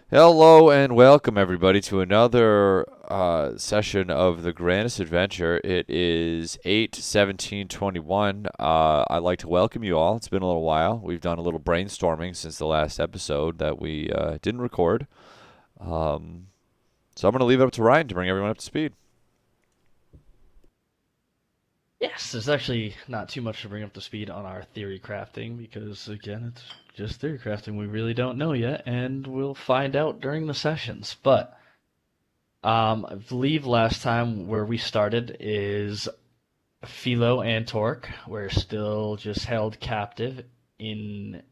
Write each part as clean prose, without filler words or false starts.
Hello and welcome everybody to another session of the Grandest Adventure. It is 8/17/21. I'd like to welcome you all. It's been a little while. We've done a little brainstorming since the last episode that we didn't record. Um, so I'm going to leave it up to Ryan to bring everyone up to speed. Yes, there's actually not too much to bring up to speed on our theory crafting because, again, it's just theory crafting. We really don't know yet, and we'll find out during the sessions. But I believe last time where we started is Philo and Torque were still just held captive in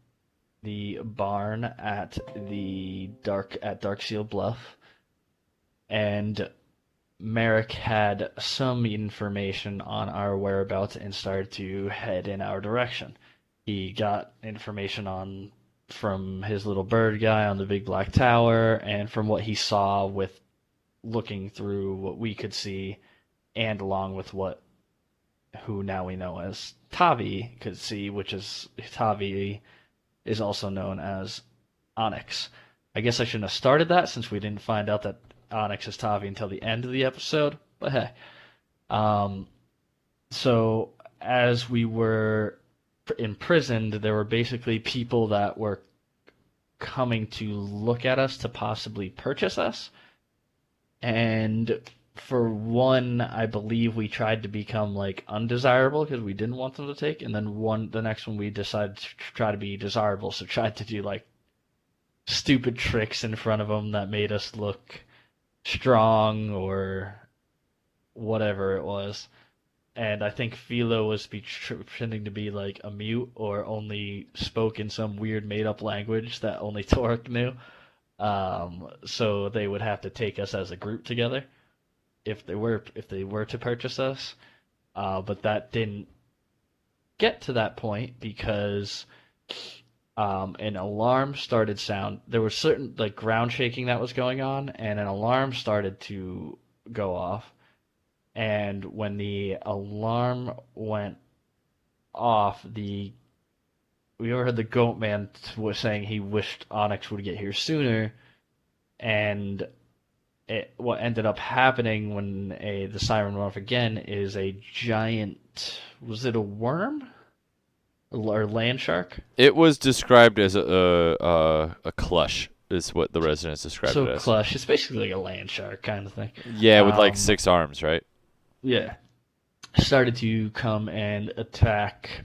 the barn at Dark Seal Bluff, and Merrick had some information on our whereabouts and started to head in our direction. He got information on from his little bird guy on the big black tower and from what he saw with looking through what we could see and along with what who now we know as Tavi could see, which is Tavi is also known as Onyx. I guess I shouldn't have started that since we didn't find out that Onyx is Tavi until the end of the episode. But hey, um, so as we were imprisoned, there were basically people that were coming to look at us to possibly purchase us. And for one, I believe we tried to become like undesirable because we didn't want them to take, and then the next one we decided to try to be desirable, so tried to do like stupid tricks in front of them that made us look strong or whatever it was. And I think Philo was pretending to be like a mute or only spoke in some weird made up language that only Torque knew. So they would have to take us as a group together if they were to purchase us. But that didn't get to that point because an alarm started sound. There was certain like ground shaking that was going on, and an alarm started to go off. And when the alarm went off, the we overheard the goat man was saying he wished Onyx would get here sooner, and what ended up happening when the siren went off again is a giant, was it a worm or land shark? It was described as a clutch, is what the residents described So it as. Clush, it's basically like a land shark kind of thing. Yeah, with like Um, 6 arms, right? yeah, started to come and attack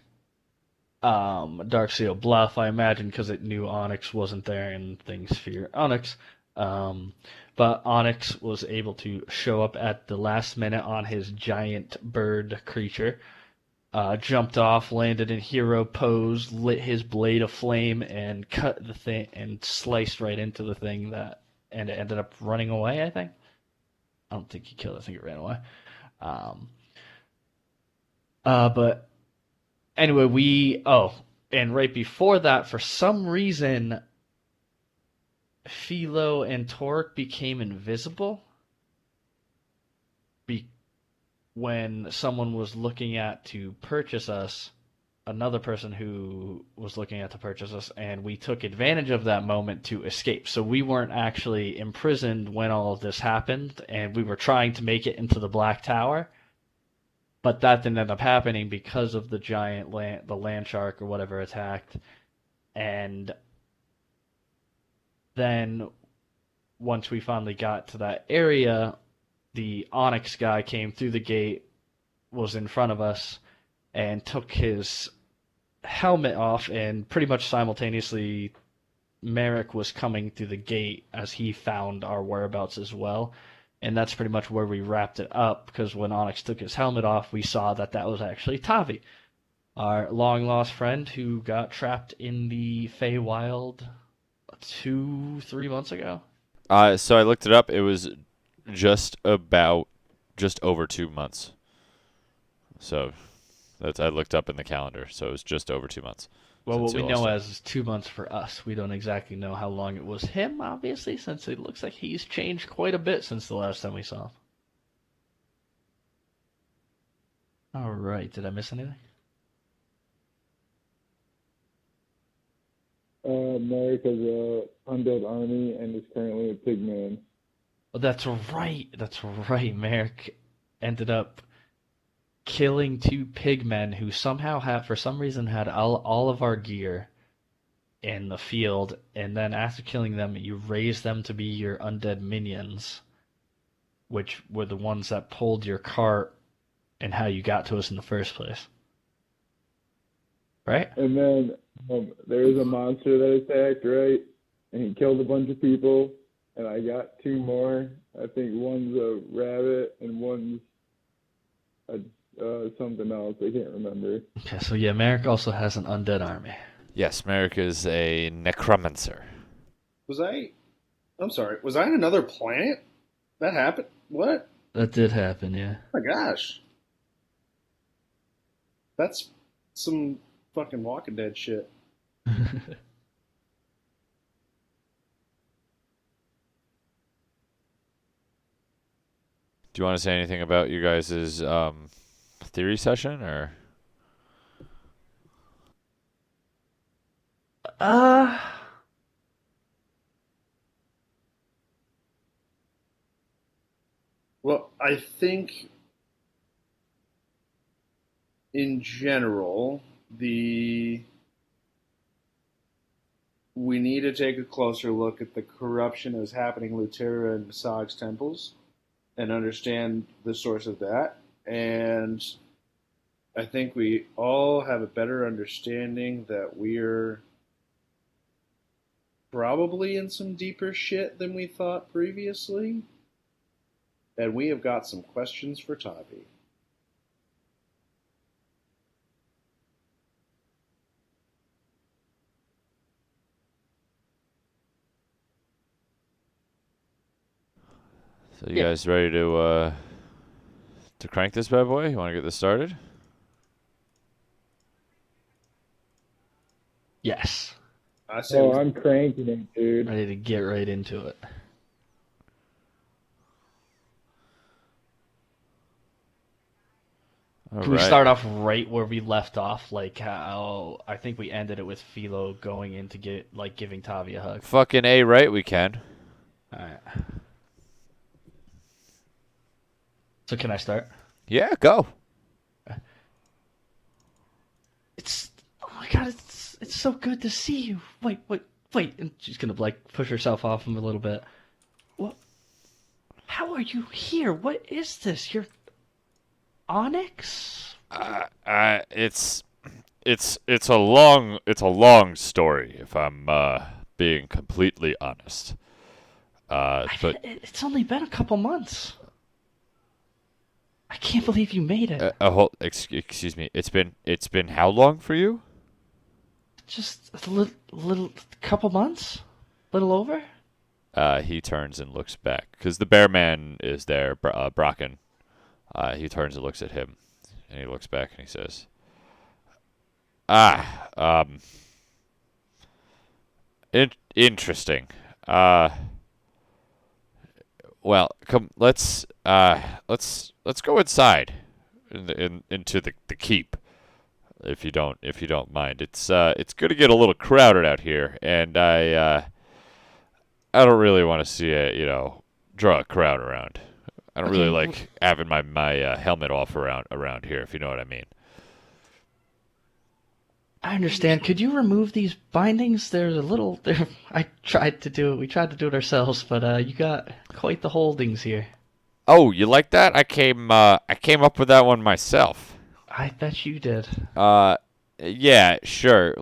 Darkseal Bluff, I imagine, because it knew Onyx wasn't there and things fear Onyx. Um, but Onyx was able to show up at the last minute on his giant bird creature. Jumped off, landed in hero pose, lit his blade aflame, and cut the thing and sliced right into the thing that and it ended up running away. I think. I don't think he killed it. I think it ran away. Um, but anyway, and right before that, for some reason, Philo and Torque became invisible be- when someone was looking at to purchase us, another person who was looking at to purchase us, and we took advantage of that moment to escape. So we weren't actually imprisoned when all of this happened, and we were trying to make it into the Black Tower, but that didn't end up happening because of the land shark or whatever attacked, and then once we finally got to that area, the Onyx guy came through the gate, was in front of us, and took his helmet off, and pretty much simultaneously, Merrick was coming through the gate as he found our whereabouts as well. And that's pretty much where we wrapped it up because when Onyx took his helmet off, we saw that that was actually Tavi, our long lost friend who got trapped in the Feywild 3 months ago. So I looked it up. It was just over 2 months. So I looked up in the calendar. So it was just over 2 months Well, since what he we know lost him. as 2 months for us. We don't exactly know how long it was him, obviously, since it looks like he's changed quite a bit since the last time we saw him. All right, did I miss anything? America's a undead army and is currently a pigman. Oh, that's right. That's right. Merrick ended up killing two pigmen who somehow had, for some reason, had all of our gear in the field, and then after killing them, you raised them to be your undead minions, which were the ones that pulled your cart and how you got to us in the first place. Right? And then there was a monster that attacked, right? And he killed a bunch of people. And I got two more. I think one's a rabbit and one's a, something else. I can't remember. Okay, so yeah, Merrick also has an undead army. Yes, America's a necromancer. Was I? I'm sorry. Was I on another planet? That happened? What? That did happen, yeah. Oh my gosh. That's some fucking Walking Dead shit. Do you want to say anything about you guys' theory session, or uh, Well, I think in general, the we need to take a closer look at the corruption that is happening in Lutera and Masag's temples and understand the source of that. And I think we all have a better understanding that we're probably in some deeper shit than we thought previously. And we have got some questions for Tavi. so you yeah, guys ready to crank this bad boy? You want to get this started? yes. I say Oh, we. I'm cranking it, dude. Ready to get right into it. All Can we right. start off right where we left off? Like how I think we ended it with Philo going in to get like giving Tavi a hug. Fucking A right, we can. All right. So can I start? Yeah, go. It's oh my god, it's so good to see you. Wait, and she's gonna like push herself off him a little bit. What? How are you here? What is this? You're Onyx? It's it's a long story if I'm being completely honest. But It's only been a couple months. I can't believe you made it. excuse me. It's been how long for you? Just a little couple months, little over. He turns and looks back because the bear man is there, Brocken. He turns and looks at him, and he looks back and he says, "Ah, interesting. Uh, well, come, let's go inside, into the keep, if you don't mind. It's going to get a little crowded out here, and I don't really want to see draw a crowd around. I don't really Okay, like having my helmet off around here, if you know what I mean." I understand. Could you remove these bindings? They're a little. They're. I tried to do it. We tried to do it ourselves, but you got quite the holdings here. Oh, you like that? I came up with that one myself. I bet you did. Uh, yeah, sure.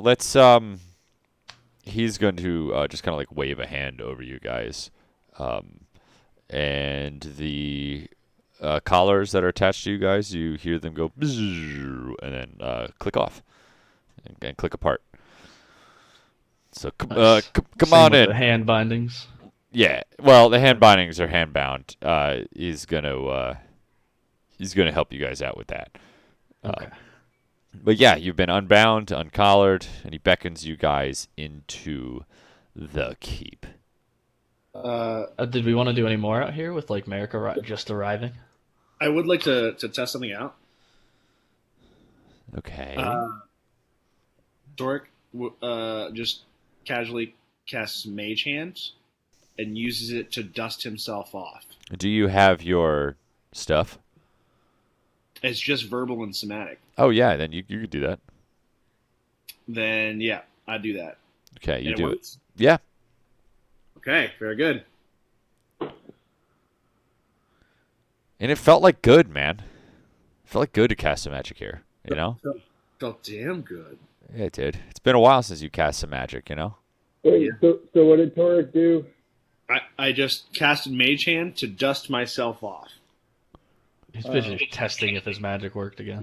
He's going to just kind of like wave a hand over you guys, um, and the collars that are attached to you guys, you hear them go, bzzz, and then click off and click apart. So Nice. come Same on with the in. hand bindings. Yeah. Well, the hand bindings are hand bound. He's gonna help you guys out with that. Okay. But yeah, you've been unbound, uncollared, and he beckons you guys into the keep. Uh, Did we want to do any more out here with like Merrick just arriving? I would like to test something out. Okay. Uh, Doric, just casually casts Mage Hand and uses it to dust himself off. Do you have your stuff? It's just verbal and somatic. Oh yeah, then you could do that. Then yeah, I do that. Okay, you And it do it. works? Yeah. Okay, very good. And it felt like good, man. It felt like good to cast some magic here, you know? Felt damn good. Yeah, it did. It's been a while since you cast some magic, you know? Wait, Yeah. so what did Torek do? I just casted Mage Hand to dust myself off. He's busy testing if his magic worked again.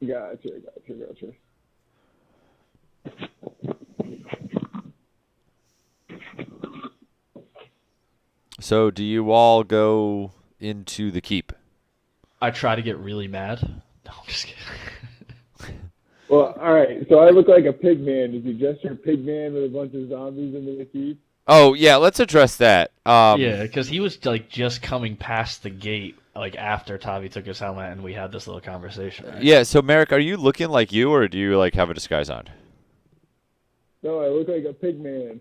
Gotcha. So, do you all go into the keep? I try to get really mad. No, I'm just kidding. Well, all right. So I look like a pig man. Did you gesture pig man with a bunch of zombies into the keep? Oh, yeah, let's address that. Yeah, because he was like just coming past the gate, like after Tavi took his helmet, and we had this little conversation. Right? Yeah, so Merrick, are you looking like you, or do you like have a disguise on? No, I look like a pig man.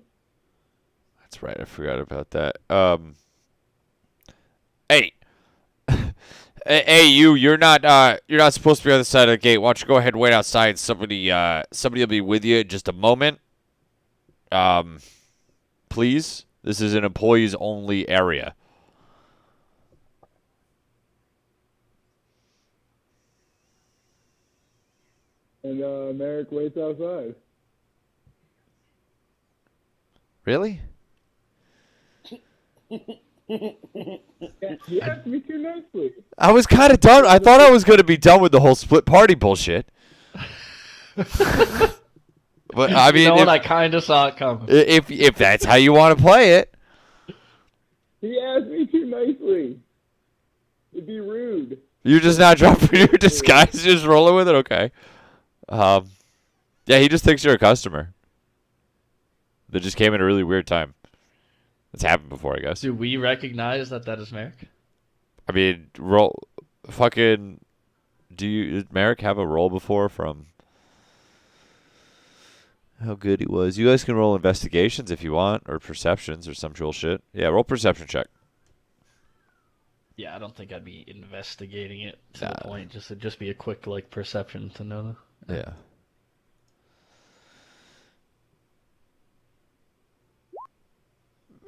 That's right, I forgot about that. Hey. Hey, you're not supposed to be on the side of the gate. Why don't you go ahead and wait outside? Somebody will be with you in just a moment. Please. This is an employees only area. And Merrick waits outside. Really? Yeah, he asked me too nicely. I was kind of done. I thought I was going to be done with the whole split party bullshit. But I mean, you know what? I kind of saw it coming. if that's how you want to play it, He asked me too nicely. It'd be rude. you're just not dropping your disguise, just rolling with it. Okay. Yeah, he just thinks you're a customer. That just came at a really weird time. It's happened before, I guess. Do we recognize that is Merrick? I mean, roll, fucking. Did Merrick have a roll before from? How good he was. You guys can roll investigations if you want, or perceptions, or some cool shit. Yeah, roll perception check. Yeah, I don't think I'd be investigating it to Nah. the point. It'd just be a quick like perception to know. Yeah.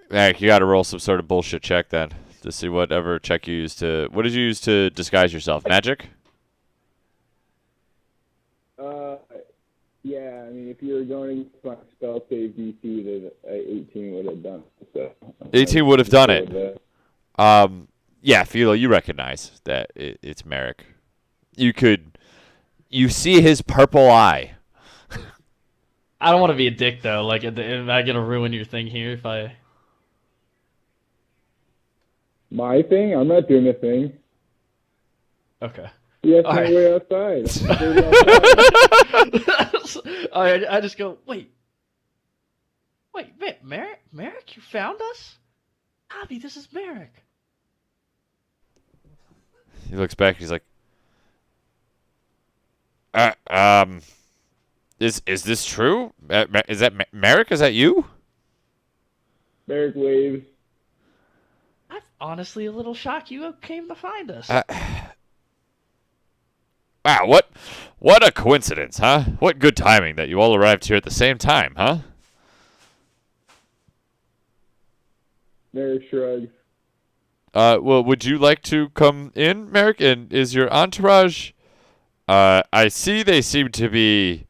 Merrick, you got to roll some sort of bullshit check then to see whatever check you use to. What did you use to disguise yourself? Magic? Yeah, I mean, if you were going against my spell save DC, then 18 would have done it. So 18 would have done it. it. Yeah, Philo, you recognize that it's Merrick. You see his purple eye. I don't want to be a dick though. Like, am I gonna ruin your thing here if I? My thing? I'm not doing a thing. Okay. He asked All me right. to wait outside. I waited outside. I just go, wait, Merrick, you found us? Javi, this is Merrick. He looks back. He's like, is this true? Is that Merrick? Is that you? Merrick waves. I'm honestly a little shocked you came to find us. Wow, what a coincidence, huh? What good timing that you all arrived here at the same time, huh? Merrick shrugs. Well, would you like to come in, Merrick? And is your entourage? I see they seem to be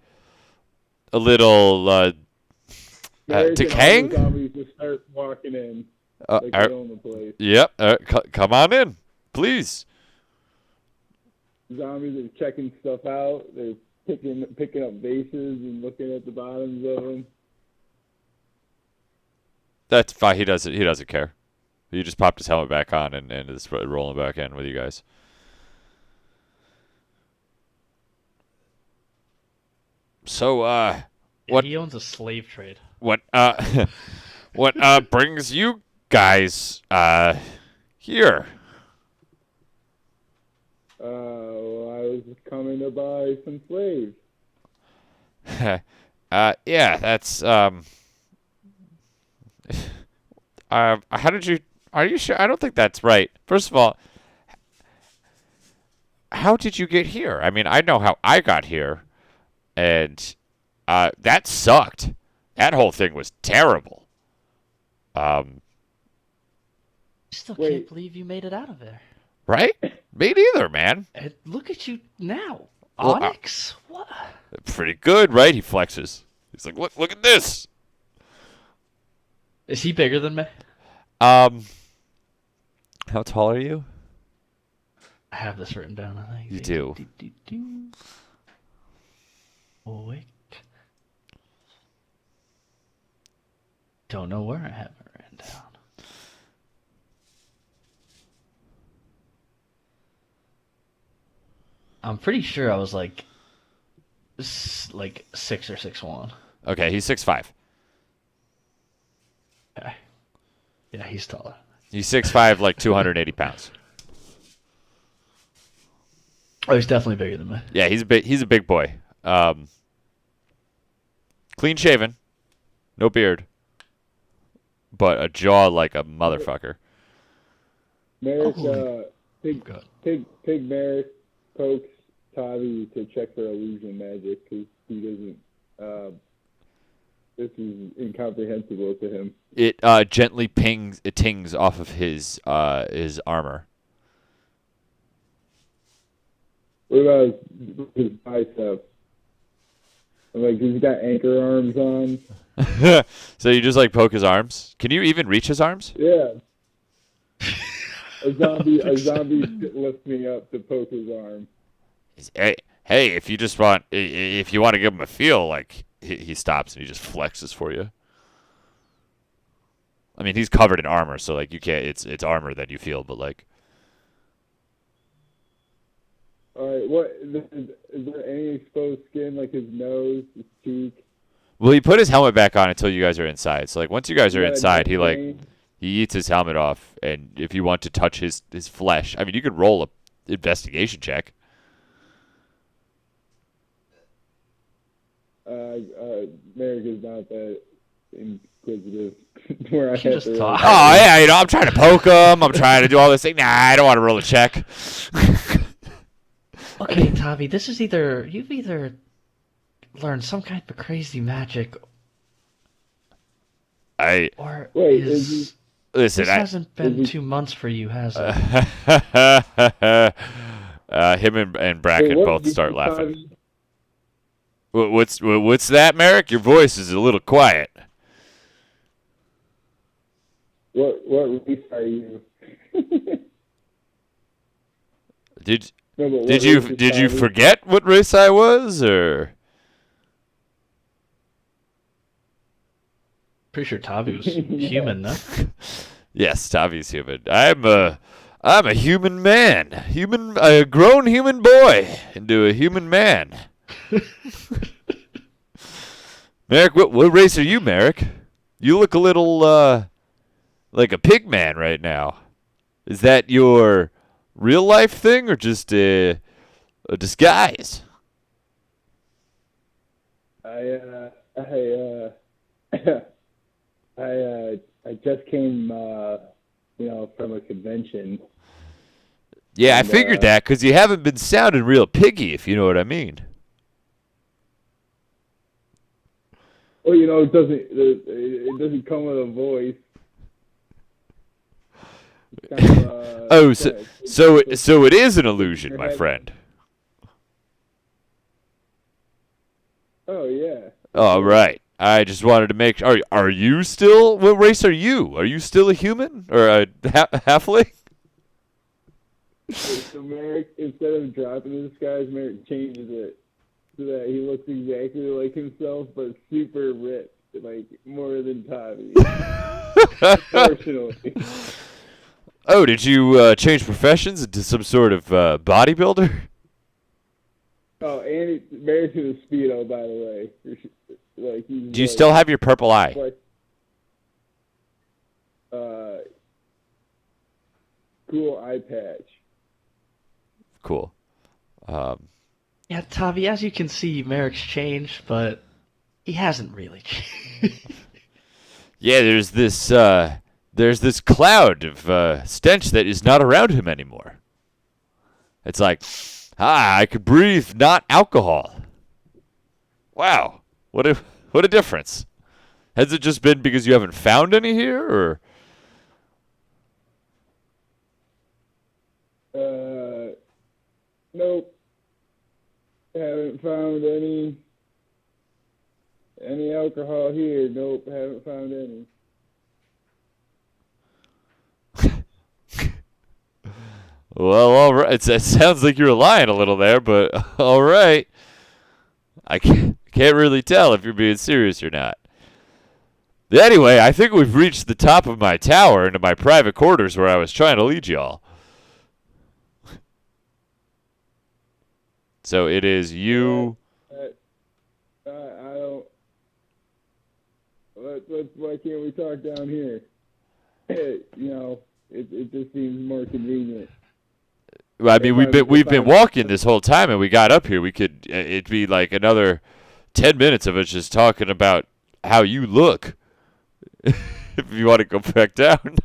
a little Merrick and all the decaying. zombies just start walking in. Like they own the place. Yep. Come on in, please. Zombies are checking stuff out. They're picking up vases and looking at the bottoms of them. That's fine. He doesn't care. He just popped his helmet back on and is rolling back in with you guys. So, what- He owns a slave trade. what brings you guys here? Well, I was just coming to buy some slaves. Yeah, that's how did you? Are you sure? I don't think that's right. First of all, how did you get here? I mean, I know how I got here, and that sucked. That whole thing was terrible. Um, I still can't Wait, believe you made it out of there. right? Me neither, man. And look at you now. Well, Onyx? What? pretty good, right? He flexes. He's like, look at this. Is he bigger than me? Um, how tall are you? I have this written down, I think. You do. Oh, wait. Don't know where I have it written down. I'm pretty sure I was like 6 or 6'1". Okay, he's 6'5". Okay. Yeah, he's taller. He's 6'5", like 280 pounds. Oh, he's definitely bigger than me. Yeah, he's a big boy. Clean shaven, no beard, but a jaw like a motherfucker. Merrick, Holy Pig, God. Pig Merrick pokes Tavi to check for illusion magic because he doesn't. This is incomprehensible to him. It gently tings off of his armor. What about his bicep? I'm like, he's got anchor arms on. So you just like poke his arms. Can you even reach his arms? Yeah. A zombie lifts me up to poke his arm. Hey, if you want to give him a feel, like he stops and he just flexes for you. I mean, he's covered in armor, so like you can't. It's armor that you feel, but like. All right, what is there any exposed skin, like his nose, his cheek? Well, he put his helmet back on until you guys are inside. So like once you guys are Yeah, inside, he like vein? he eats his helmet off, and if you want to touch his flesh, I mean, you could roll a investigation check. Merrick is not that inquisitive. Where I You have just to talk. Oh yeah, I'm trying to poke him. I'm trying to do all this thing. Nah, I don't want to roll a check. Okay, Tavi, this is you've either learned some kind of crazy magic, or Wait, listen. this hasn't been 2 months for you, has it? Him and Bracken what both did start you laughing. Tavi? What's that, Merrick? Your voice is a little quiet. What race are you? Did No, but what did you race is did you Tavi? forget what race I was, or? Pretty sure Tavi was human, no? Yes, Tavi's human. I'm a human man, a grown human boy into a human man. Merrick, what race are you, Merrick? You look a little like a pig man right now. Is that your real life thing or just a disguise? I I just came from a convention. Yeah, I And, figured that because you haven't been sounding real piggy, if you know what I mean. Well, it doesn't come with a voice. It's kind of, Oh, it's so kinda- so it is an illusion, my friend. Oh yeah. All right. I just wanted to make sure. Are you still? What race are you? Are you still a human or a halfling? So Merrick, instead of dropping the disguise, Merrick changes it so that he looks exactly like himself, but super ripped, like more than Tavi. Unfortunately. Oh, did you change professions into some sort of bodybuilder? Oh, and Merrick's in a speedo, by the way. Like he's. Do you still have your purple eye? Like, cool eye patch. Cool. Yeah, Tavi, as you can see, Merrick's changed, but He hasn't really changed. Yeah, there's this cloud of stench that is not around him anymore. It's like, I could breathe not alcohol. Wow, what a difference. Has it just been because you haven't found any here, or? Nope. Haven't found any alcohol here. Nope, haven't found any. Well, all right. It sounds like you're lying a little there, but all right. I can't really tell if you're being serious or not. Anyway, I think we've reached the top of my tower into my private quarters where I was trying to lead y'all. So it is Yeah, you. I don't. Why can't we talk down here? It just seems more convenient. I mean, we've If been I'm walking this whole time, and we got up here. We could it'd be like another 10 minutes of us just talking about how you look. If you want to go back down.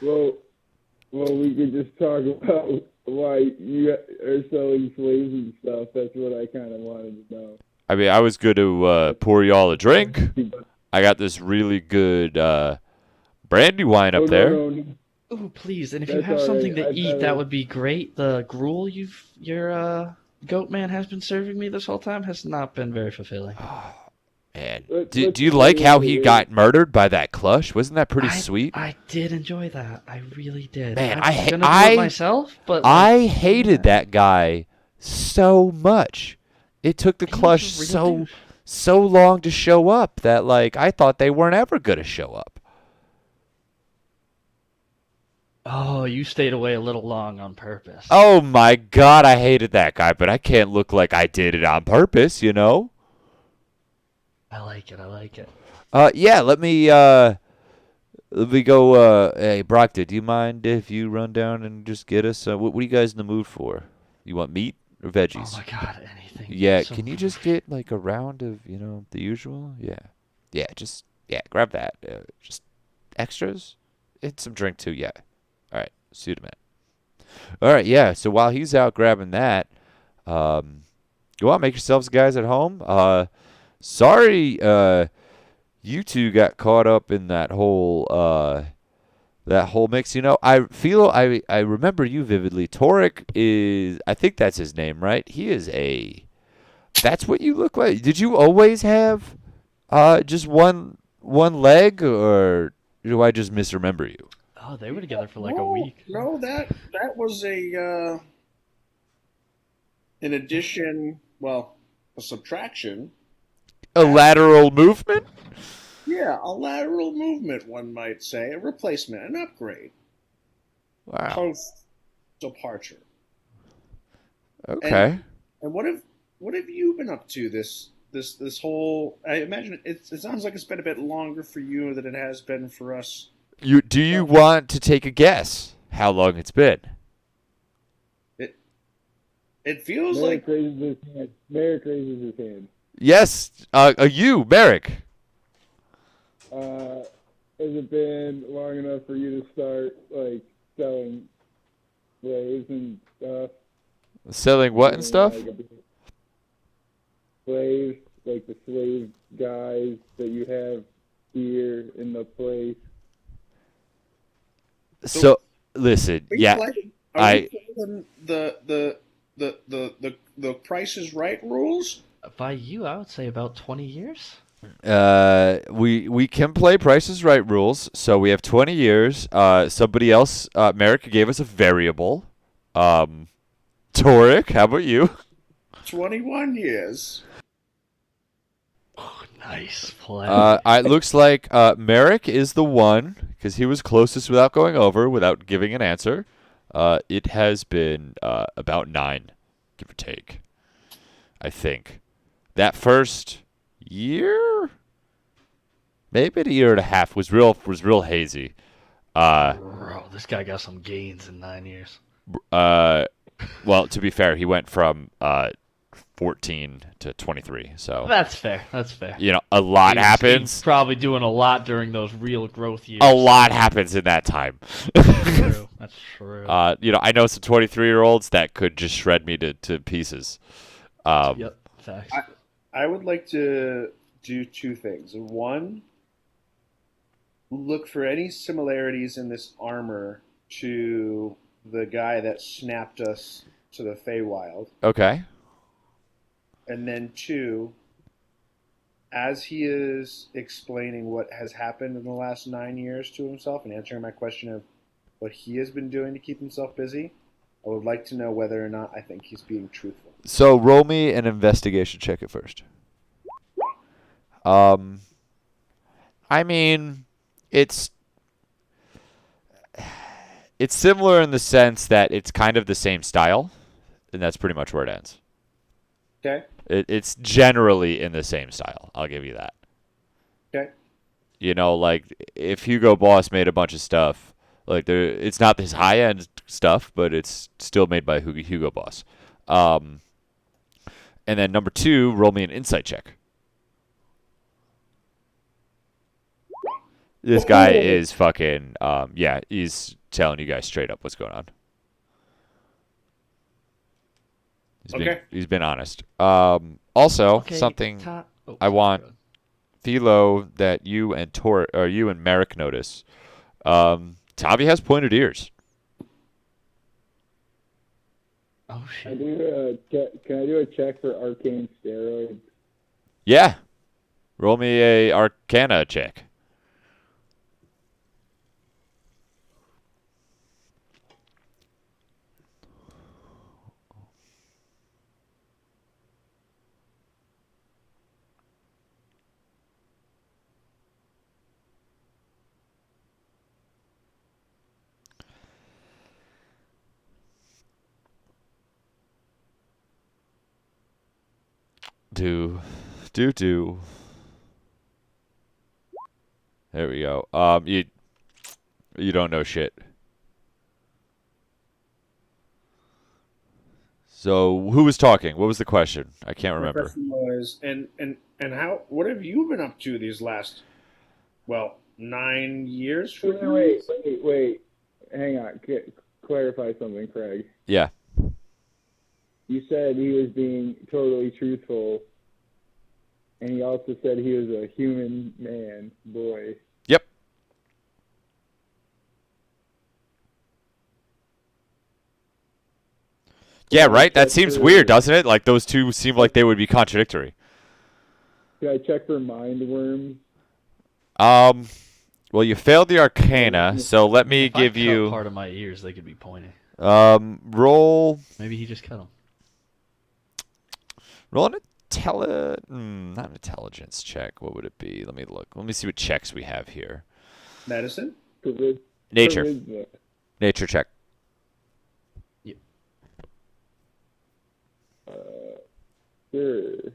well, we could just talk about why you are selling slaves and stuff. That's what I kind of wanted to know. I mean, I was going to pour y'all a drink. I got this really good brandy wine Oh up no, there. no, Ooh, please. And if you that's have all something right. to I'd eat, that rather. would be great. The gruel your goat man has been serving me this whole time has not been very fulfilling. Man, Let's do you like wait, how wait, he wait. got murdered by that clutch? Wasn't that pretty I sweet? I did enjoy that. I really did. Man, I was gonna do it myself, but like, I hated that guy so much. It took the he was clutch a real douche. so long to show up that like I thought they weren't ever gonna show up. Oh, you stayed away a little long on purpose. Oh my god, I hated that guy, but I can't look like I did it on purpose, you know? I like it. I like it. Yeah, let me go hey Brockton, do you mind if you run down and just get us what are you guys in the mood for? You want meat or Oh veggies? my god, anything. Yeah, So can you just get like a round of, the usual? Yeah. Yeah, grab that. Just extras and some drink too. Yeah. All right. See you in a minute. All right, yeah. So while he's out grabbing that, um go on, make yourselves guys at home. Sorry you two got caught up in that whole mix. I remember you vividly. Torek is, I think that's his name, right? That's what you look like. Did you always have just one leg, or do I just misremember you? oh, they were together for like a No, week. no, that was an addition. Well, a subtraction. A lateral movement? Yeah, a lateral movement, one might say, a replacement, an upgrade Wow. post departure. And Okay. and what have you been up to this whole? I imagine it sounds like it's been a bit longer for you than it has been for us. Do you want to take a guess how long it's been? It it feels Merrick like raises his hand. Merrick raises his hand. Yes, you, Merrick. Uh, has it been long enough for you to start like selling slaves and stuff? Selling what and Getting stuff? like slaves, like the slave guys that you have here in the place. so. So listen, Are you yeah, playing? Are we I playing the Price is Right rules? By you, I would say about 20 years. we can play Price is Right rules. So we have 20 years. Somebody else, Merrick gave us a variable. Um, Toric, how about you? 21 years. Oh, nice play. It looks like Merrick is the one because he was closest without going over, without giving an answer. It has been about 9, give or take. I think that first year, maybe a year and a half, was real hazy. Uh, Bro, this guy got some gains in 9 years. uh, well, to be fair, he went from 14 to 23. So, That's fair. That's fair. a lot He's happens. probably doing a lot during those real growth years. A lot happens in that time. That's true. That's true. I know some 23-year-olds that could just shred me to pieces. Yep. Facts. I would like to do two things. One, look for any similarities in this armor to the guy that snapped us to the Feywild. Okay. And then two, as he is explaining what has happened in the last 9 years to himself and answering my question of what he has been doing to keep himself busy, I would like to know whether or not I think he's being truthful. So roll me an investigation check at first. I mean, it's it's similar in the sense that it's kind of the same style, and that's pretty much where it ends. Okay? It's generally in the same style. I'll give you that. Okay? Like if Hugo Boss made a bunch of stuff, like it's not his high end stuff, but it's still made by Hugo Boss. And then number 2, roll me an insight check. This guy is fucking, he's telling you guys straight up what's going on. He's been honest. Also, Okay, something Oh, I sorry, want go ahead. Philo that you and Merrick notice. Tavi has pointed ears. Oh I shit. do can I do a check for arcane steroids? Yeah. Roll me a Arcana check. Do. There we go. You don't know shit. So who was talking? What was the question? I can't My remember. question was, and how? What have you been up to these last, 9 years for you? Wait. Hang on. Clarify something, Craig. Yeah. You said he was being totally truthful, and he also said he was a human man, boy. Yep. Yeah, right? That seems weird, doesn't it? Like those two seem like they would be contradictory. Can I check for mind worms? Well, you failed the Arcana, so let me If I give cut you part of my ears, they could be pointing. roll Maybe he just cut them. roll an not an intelligence check. What would it be? Let me look. Let me see what checks we have here. Medicine? Nature. Charisma. Nature check. Yep. Sure.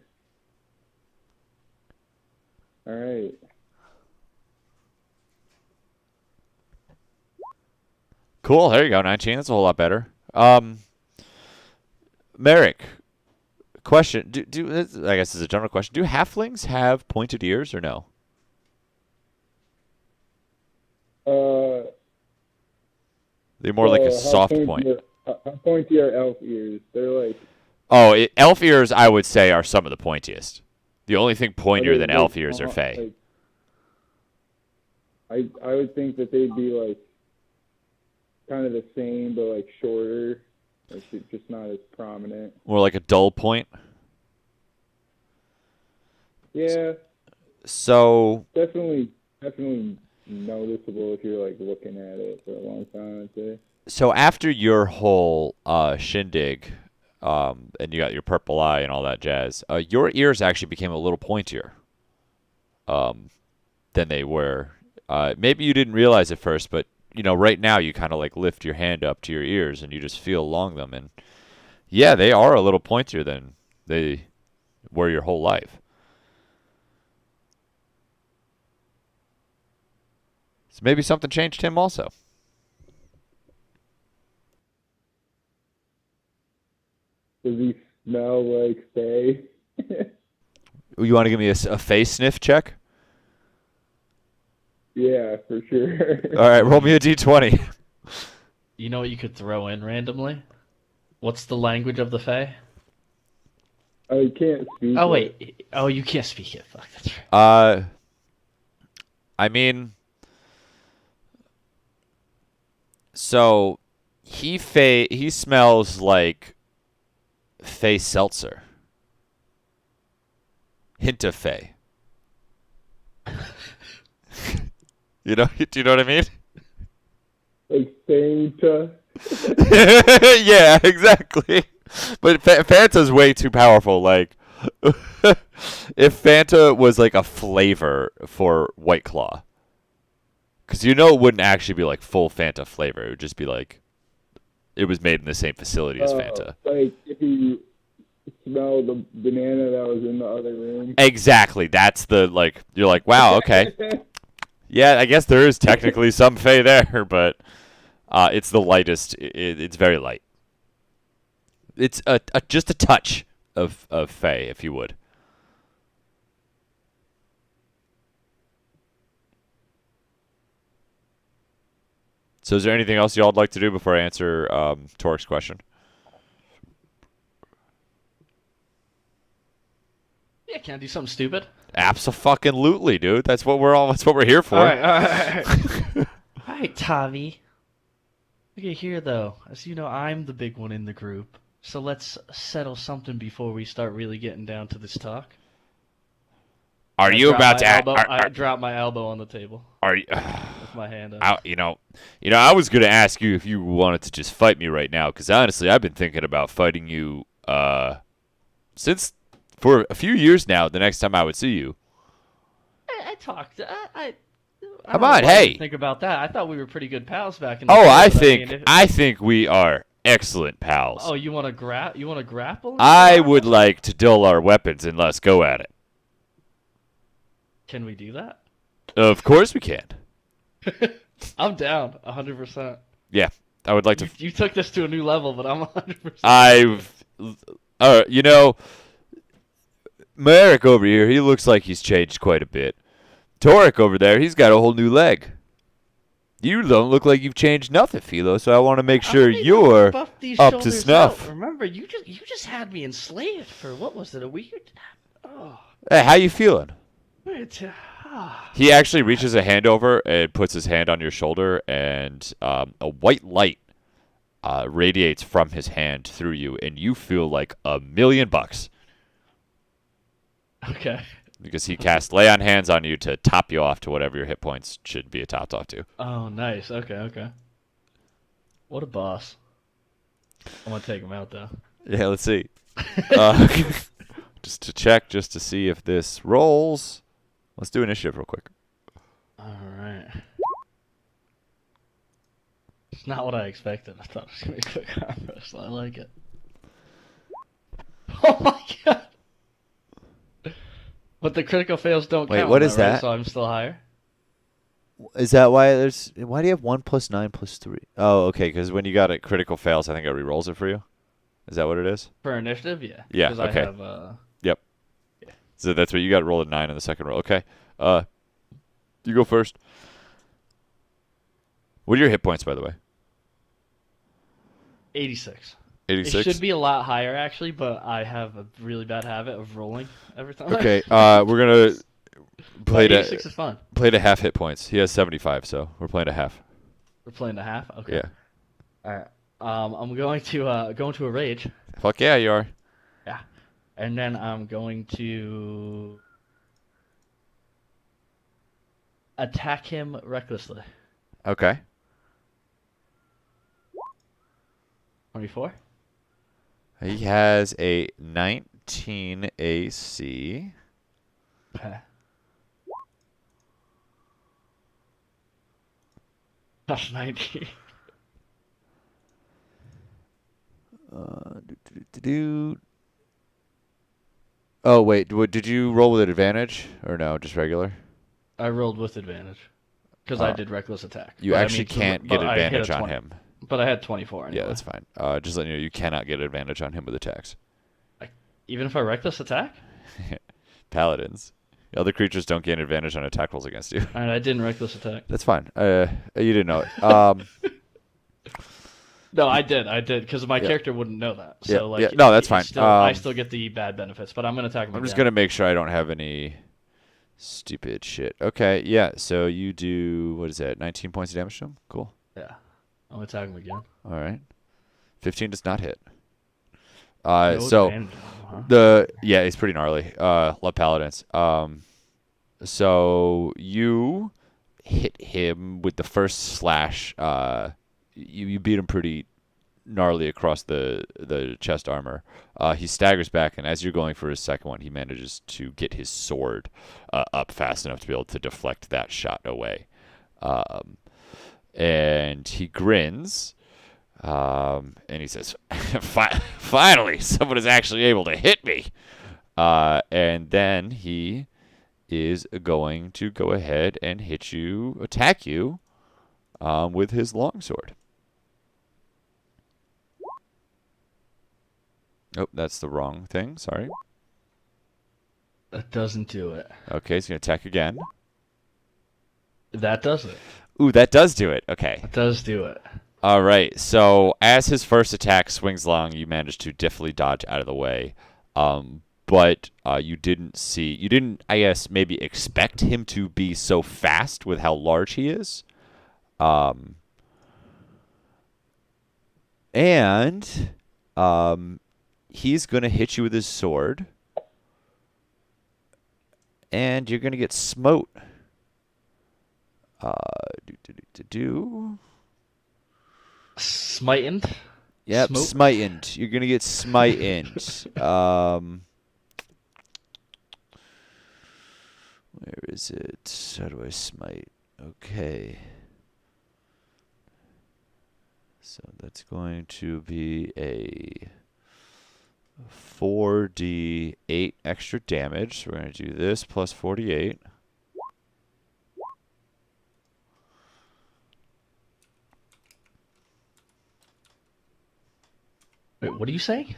All right. Cool. There you go. 19. That's a whole lot better. Merrick, question. I guess this is a general question. Do halflings have pointed ears or no? They're more like a soft point. How pointy are elf ears? They're like. Oh, elf ears, I would say, are some of the pointiest. The only thing pointier than elf ears are fey. I would think that they'd be like kind of the same, but like shorter. Like just not as prominent. More like a dull point. Yeah. So Definitely noticeable if you're like looking at it for a long time, I'd say. So after your whole shindig, and you got your purple eye and all that jazz, your ears actually became a little pointier than they were. Maybe you didn't realize at first, but right now you kind of like lift your hand up to your ears and you just feel along them, and yeah, they are a little pointier than they were your whole life. So maybe something changed him also. Does smell like Faye. You want to give me a face sniff check? Yeah, for sure. All right, roll me a d20. You know what you could throw in randomly? What's the language of the Fae? Oh, you can't speak Oh, it. wait. Oh, you can't speak it. Fuck, that's right. I mean, so he smells like Fey seltzer. Hint of Fey. Do you know what I mean? Like Fanta. Yeah, exactly. But Fanta's way too powerful. Like, if Fanta was like a flavor for White Claw, because it wouldn't actually be like full Fanta flavor. It would just be like it was made in the same facility as Fanta. Like if you smell the banana that was in the other room. Exactly. That's you're like, wow, okay. Yeah, I guess there is technically some Fey there, but it's the lightest. It's very light. It's just a touch of Fey, if you would. So is there anything else y'all would like to do before I answer Torik's question? Yeah, can I do something stupid? Abso-fucking-lutely, dude. That's what we're here for. All right. All right, Tavi. Look at here, though. As you know, I'm the big one in the group. So let's settle something before we start really getting down to this talk. Are you about to? I dropped my elbow on the table. Are you? With my hand up. I was gonna ask you if you wanted to just fight me right now, because honestly, I've been thinking about fighting you since for a few years now. The next time I would see you. I talked. I Come don't know on, why I hey. didn't think about that. I thought we were pretty good pals back in the Oh, day, but I think we are excellent pals. Oh, you want to grapple? I would like to dull our weapons and let's go at it. Can we do that? Of course we can. I'm down 100%. Yeah, I would like to. You took this to a new level, but I'm 100%. Merrick over here, he looks like he's changed quite a bit. Torik over there, he's got a whole new leg. You don't look like you've changed nothing, Philo, so I want to make sure you're up to snuff. Out. Remember, you just had me enslaved for, what was it, a week? Oh. Hey, how you feeling? Ah. He actually reaches a hand over and puts his hand on your shoulder, and a white light radiates from his hand through you, and you feel like $1,000,000. Okay. Because he cast Lay on Hands on you to top you off to whatever your hit points should be topped off to. Oh, nice. Okay. What a boss. I'm going to take him out, though. Yeah, let's see. Just to check, just to see if this rolls. Let's do initiative real quick. All right. It's not what I expected. I thought it was going to be a quick arm wrestle. I like it. Oh, my God. But the critical fails don't count. Wait, what is that? Right? So I'm still higher? Is that why why do you have 1 + 9 + 3? Oh, okay, because when you got it critical fails, I think it re-rolls it for you. Is that what it is? For initiative, yeah. Yeah, okay. I have, Yep. Yeah. So that's what you got, rolled a 9 in the second roll. Okay. You go first. What are your hit points, by the way? 86. 86? It should be a lot higher, actually, but I have a really bad habit of rolling every time. Okay, we're going to play 86 is fun. Play to half hit points. He has 75, so we're playing a half. We're playing a half? Okay. Yeah. All right. I'm going to go into a rage. Fuck yeah, you are. Yeah. And then I'm going to attack him recklessly. Okay. 24? He has a 19 AC. Okay. That's 19. Oh, wait. Did you roll with advantage? Or no, just regular? I rolled with advantage. Because I did reckless attack. You actually can't get advantage on him. But I had 24 anyway. Yeah, that's fine. Just letting you know, you cannot get advantage on him with attacks. I Even if I reckless attack? Paladins. Other creatures don't gain advantage on attack rolls against you. All right, I didn't reckless attack. That's fine. You didn't know it. No, I did, because my Yeah, character wouldn't know that. yeah, So yeah. like, No, that's fine. I still get the bad benefits, but I'm gonna attack him I'm just again. gonna make sure I don't have any stupid shit. Okay, yeah. So you do what is that? 19 points of damage to him. Cool. Yeah, I'm gonna attack him again. All right. 15 does not hit. No So advantage on him, huh? yeah, it's pretty gnarly. Love paladins. So you hit him with the first slash. You beat him pretty gnarly across the chest armor. He staggers back, and as you're going for his second one, he manages to get his sword up fast enough to be able to deflect that shot away. Um, and he grins, and he says, "Finally, someone is actually able to hit me." And then he is going to go ahead and attack you, with his longsword. Oh, that's the wrong thing. Sorry. That doesn't do it. Okay, he's going to attack again. That does it. Ooh, that does do it. Okay. That does do it. All right. So as his first attack swings along, you manage to deftly dodge out of the way. But you didn't, I guess, maybe expect him to be so fast with how large he is. And he's going to hit you with his sword. And you're going to get smote. Do. Smited. Yep, Smote? smitened. You're gonna get smitened. Where is it? How do I smite? Okay. So that's going to be a 4d8 extra damage. So we're gonna do this plus 48. Wait, what do you say?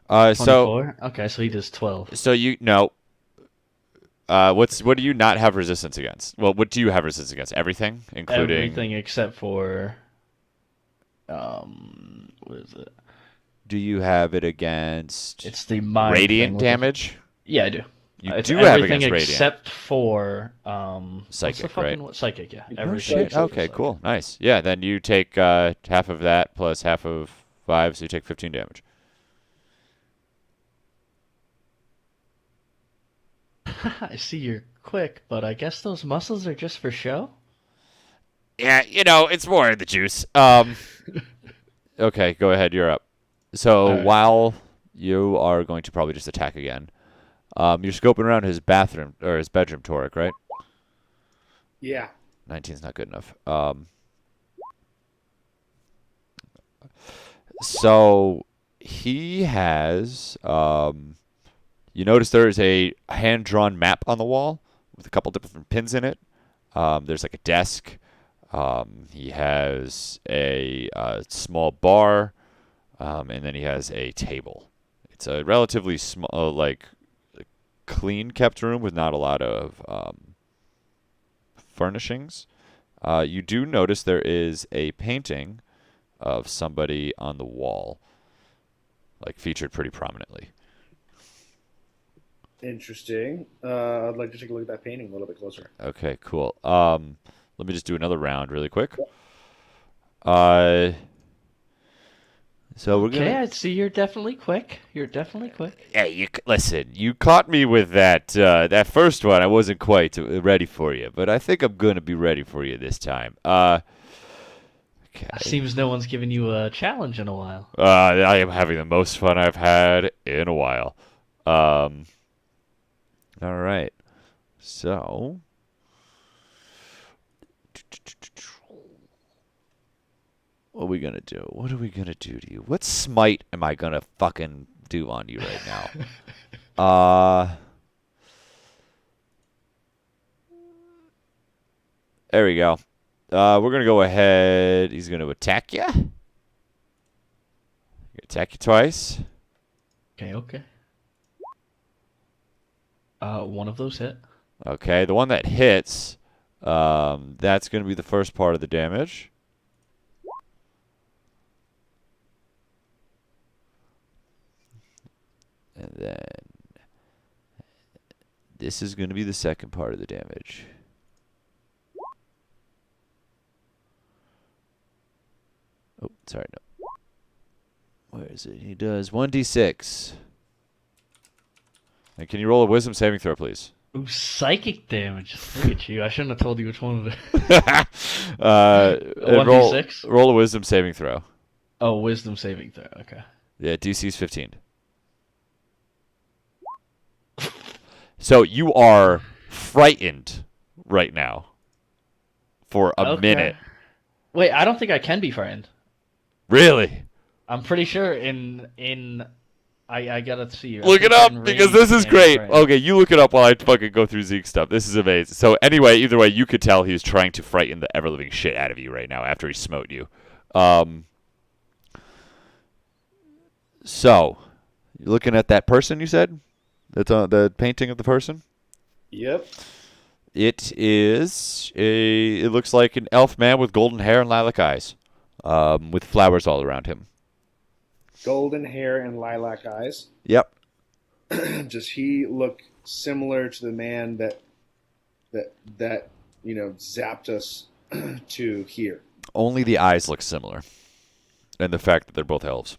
So 24? Okay, so he does 12. so you no. What do you not have resistance against? Well, what do you have resistance against? Everything, including Everything except for what is it? Do you have it against It's the mind radiant thing. damage? Yeah, I do. You It's do have everything against radiant. except for Psychic, what's the fucking right? psychic? Yeah, Oh, Oh everything shit. except for Okay, psychic. cool. Nice. Yeah, then you take half of that plus half of 5, so you take 15 damage. I see you're quick, but I guess those muscles are just for show. Yeah, it's more the juice. Okay, go ahead. You're up. So All right. while you are going to probably just attack again, you're scoping around his bathroom or his bedroom, Torek, right? Yeah. 19's not good enough. So he has. You notice there is a hand-drawn map on the wall with a couple different pins in it. There's like a desk. He has a small bar, and then he has a table. It's a relatively small, like clean kept room with not a lot of furnishings. You do notice there is a painting of somebody on the wall, like featured pretty prominently. Interesting. I'd like to take a look at that painting a little bit closer. Okay, cool. Let me just do another round really quick. So we're Okay, gonna. I see you're definitely quick. You're definitely quick. Hey, listen. You caught me with that first one. I wasn't quite ready for you, but I think I'm gonna be ready for you this time. Okay. Seems no one's given you a challenge in a while. I am having the most fun I've had in a while. All right. So. What are we gonna do? What are we gonna do to you? What smite am I gonna fucking do on you right now? There we go. We're gonna go ahead. He's gonna attack you. Attack you twice. Okay. One of those hit. Okay, the one that hits, that's going to be the first part of the damage. And then this is going to be the second part of the damage. Oh, sorry, no. Where is it? He does 1d6. And can you roll a wisdom saving throw, please? Ooh, psychic damage. Look at you. I shouldn't have told you which one of it. And 1d6? roll a wisdom saving throw. Oh, wisdom saving throw. Okay. Yeah, DC's 15. So you are frightened right now for a Okay. minute. Wait, I don't think I can be frightened. Really? I'm pretty sure in I gotta see. I Look it think up in because range this you is can't be great. frightened. Okay, you look it up while I fucking go through Zeke's stuff. This is amazing. So anyway, either way, you could tell he's trying to frighten the ever-living shit out of you right now after he smote you. So you're looking at that person you said? That's on the painting of the person? Yep. It is it looks like an elf man with golden hair and lilac eyes, with flowers all around him. Golden hair and lilac eyes. Yep. Does he look similar to the man that zapped us to here? Only the eyes look similar, and the fact that they're both elves.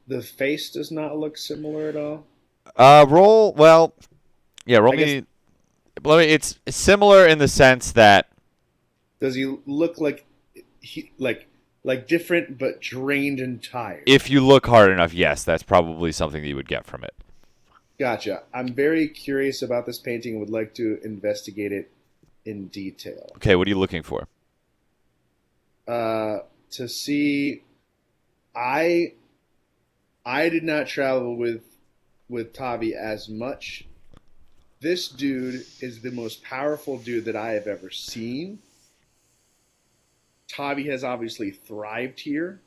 The face does not look similar at all. Roll. Well, yeah. Roll I me. Well, it's similar in the sense that Does he look like different but drained and tired? if you look hard enough, yes, that's probably something that you would get from it. Gotcha. I'm very curious about this painting and would like to investigate it in detail. Okay, what are you looking for? To see, I did not travel with Tavi as much. This dude is the most powerful dude that I have ever seen. Tavi has obviously thrived here.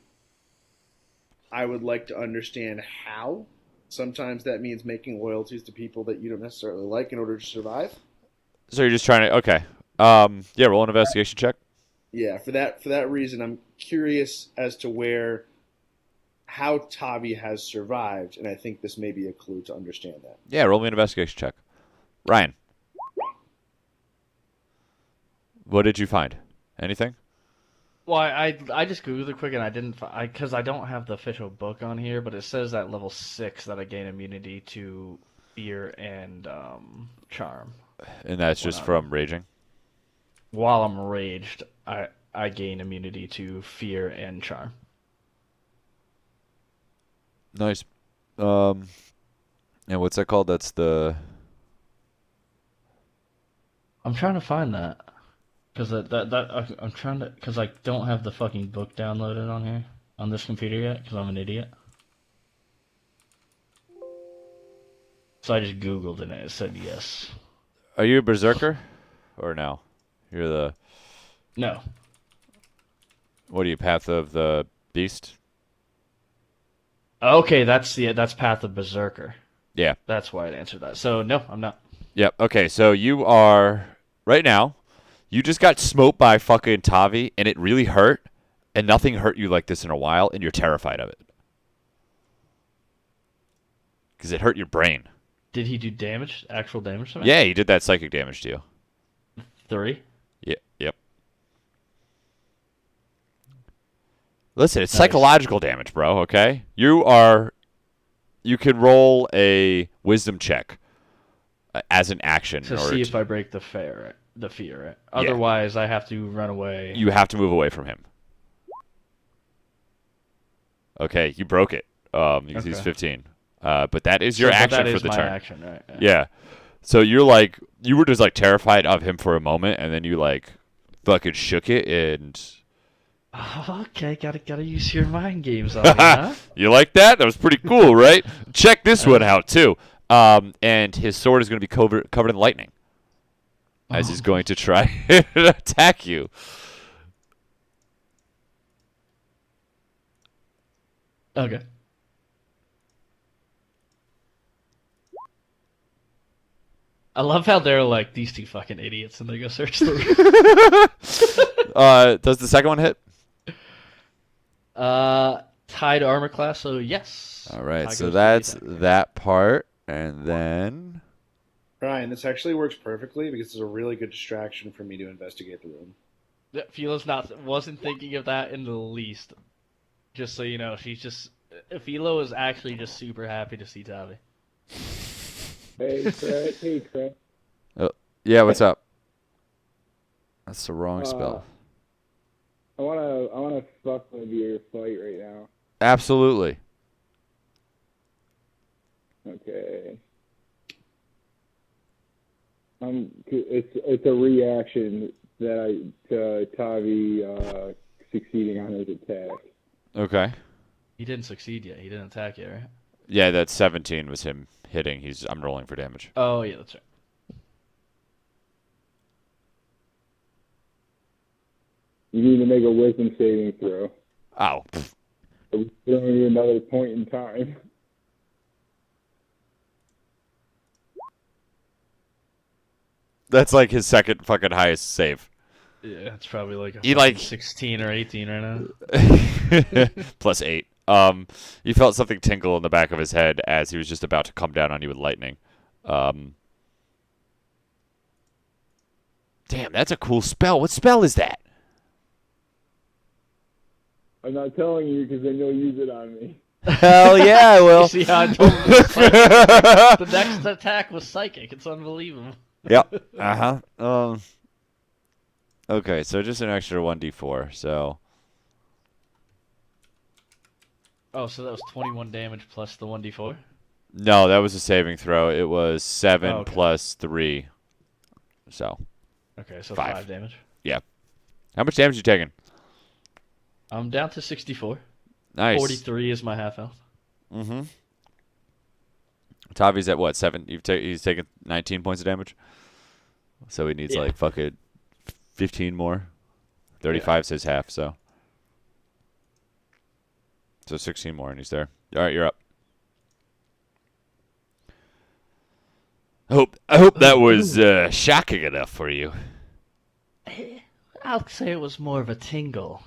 I would like to understand how. Sometimes that means making loyalties to people that you don't necessarily like in order to survive. So you're just trying to okay. Yeah, roll an investigation check. Yeah, for that reason, I'm curious as to how Tavi has survived, and I think this may be a clue to understand that. Yeah, roll me an investigation check. Ryan, what did you find? Anything? Well, I just googled it quick and I didn't because I don't have the official book on here, but it says at level 6 that I gain immunity to fear and charm. And that's just Whatever. from raging. While I'm raged, I gain immunity to fear and charm. Nice. And what's that called? That's the. I'm trying to find that because I'm trying to because I don't have the fucking book downloaded on here on this computer yet because I'm an idiot. So I just googled it and it said yes. Are you a berserker, or no? You're the. No. What are you? Path of the Beast. Okay, that's Path of Berserker. Yeah. That's why it answered that. So no, I'm not. Yep. Okay, so you are right now. You just got smoked by fucking Tavi, and it really hurt, and nothing hurt you like this in a while, and you're terrified of it because it hurt your brain. Did he do damage? Actual damage to me? Yeah, he did that psychic damage to you. 3. Yeah. Yep. Listen, it's Nice. psychological damage, bro. Okay, you can roll a wisdom check as an action To in order see if I break the fear, right? Yeah. Otherwise, I have to run away. You have to move away from him. Okay, you broke it. Because he's Okay. 15. But that is your But action that for is the my turn. action, right? Yeah. So you were just like terrified of him for a moment, and then you like fucking shook it, and Oh, okay, gotta use your mind games on me, huh? you like that? That was pretty cool, right? Check this one out too. And his sword is going to be covered in lightning as he's going to try and attack you. Okay. I love how they're like these two fucking idiots, and they go search the room. Does the second one hit? Tied armor class. So yes, All right, tie so goes to the that's attacker. that part, and then Ryan, this actually works perfectly because it's a really good distraction for me to investigate the room. Yeah, Philo's not wasn't thinking of that in the least. Just so you know, Philo is actually just super happy to see Tavi. Hey, Craig. Hey, Craig. oh, yeah, what's up? That's the wrong Uh, spell. I wanna fuck with your fight right now. Absolutely. Okay. It's a reaction to Tavi succeeding on his attack. Okay. He didn't succeed yet. He didn't attack yet, right? Yeah, that 17 was him hitting. I'm rolling for damage. Oh yeah, that's right. You need to make a wisdom saving throw. Oh. We're throwing you another point in time. That's like his second fucking highest save. Yeah, it's probably like a He, fucking like- 16 or 18 right now. Plus 8. You felt something tinkle in the back of his head as he was just about to come down on you with lightning. Damn, that's a cool spell. What spell is that? I'm not telling you because then you'll use it on me. Hell yeah, I You will. see how I told him it was psychic? The next attack was psychic. It's unbelievable. Yep. Uh-huh. Okay, so just an extra 1d4. So Oh, so that was 21 damage plus the 1d4? no, that was a saving throw. It was 7 Oh, okay. plus 3. So Okay, so 5. 5 damage. how much damage you taking? I'm down to 64. Nice. 43 is my half health. Mm-hmm. Tavi's at what, 7? He's taken 19 points of damage. So he needs Yeah. like fucking 15 more. 35 says half, so 16 more and he's there. All right, you're up. I hope that was shocking enough for you. I'll say it was more of a tingle.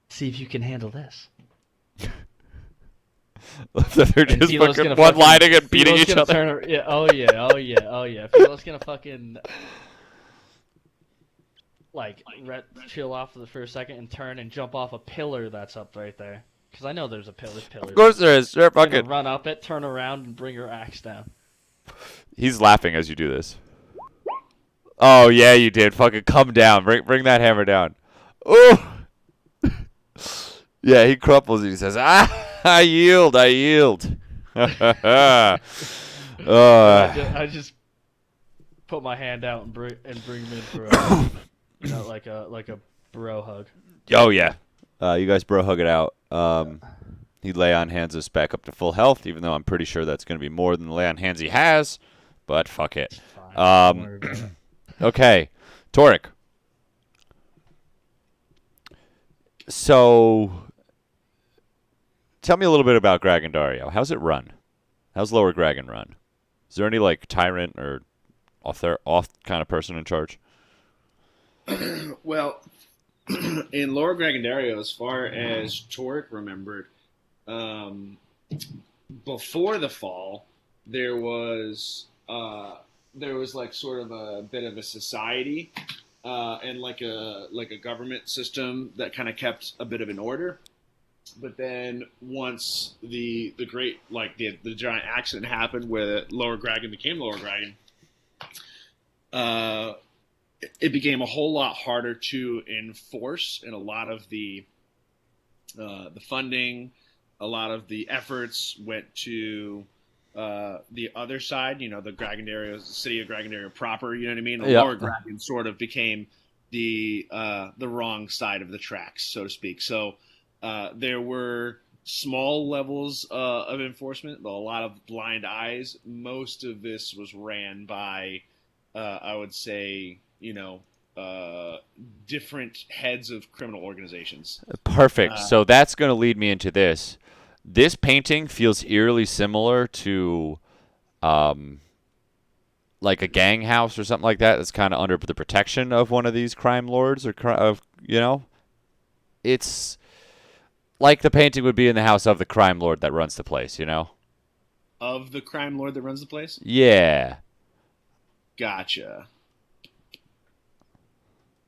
See if you can handle this. They're And just Philo's fucking gonna one-lining and beating Philo's each gonna other. yeah, oh yeah. Philo's gonna fucking like chill off for a second and turn and jump off a pillar that's up right there. Because I know there's a pillar. Of course there is. Sure, Gonna fucking. run up it, turn around, and bring her axe down. He's laughing as you do this. Oh yeah, you did. Fucking come down. Bring that hammer down. Oh. Yeah, he crumples and he says, I yield. I uh, just put my hand out and bring him in for a, like a bro hug. oh yeah. You guys bro hug it out. He'd lay on hands us back up to full health, even though I'm pretty sure that's going to be more than the lay on hands he has. But fuck it. It's fine. Don't worry about it. Okay, Torek. So, tell me a little bit about Gragandario. How's it run? How's Lower Gragan run? Is there any like tyrant or off kind of person in charge? Well, in Lower Gragandario, as far as Torek remembered, before the fall, there was like sort of a bit of a society and like a government system that kind of kept a bit of an order. But then once the great the giant accident happened where Lower Gragan became Lower Gragan, it became a whole lot harder to enforce, and a lot of the funding, a lot of the efforts went to the other side. You know, the Gragandario, the city of Gragandario proper. You know what I mean? The Yeah. Lower Gragan sort of became the wrong side of the tracks, so to speak. So there were small levels of enforcement, but a lot of blind eyes. Most of this was ran by, I would say, different heads of criminal organizations. Perfect. So that's going to lead me into this. This painting feels eerily similar to like a gang house or something like that that's kind of under the protection of one of these crime lords or of it's like the painting would be in the house of the crime lord that runs the place. Of the crime lord that runs the place? Yeah. Gotcha.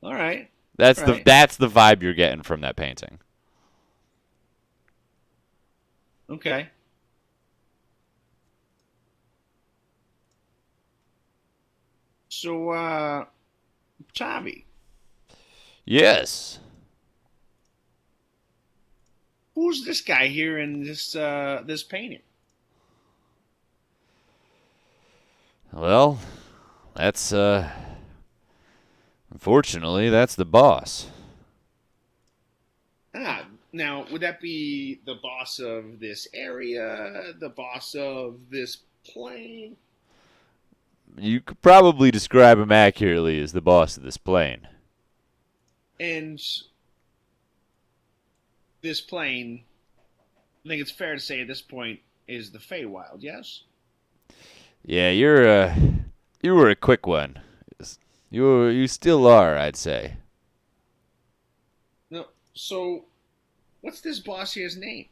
All right. That's All the right. that's the vibe you're getting from that painting. Okay. So, Chavi, Yes. who's this guy here in this painting? Well, that's unfortunately that's the boss. Ah, now would that be the boss of this area, the boss of this plane? You could probably describe him accurately as the boss of this plane. And this plane, I think it's fair to say at this point, is the Feywild, yes? Yeah, you were a quick one. You still are, I'd say. No. So, what's this boss here's name?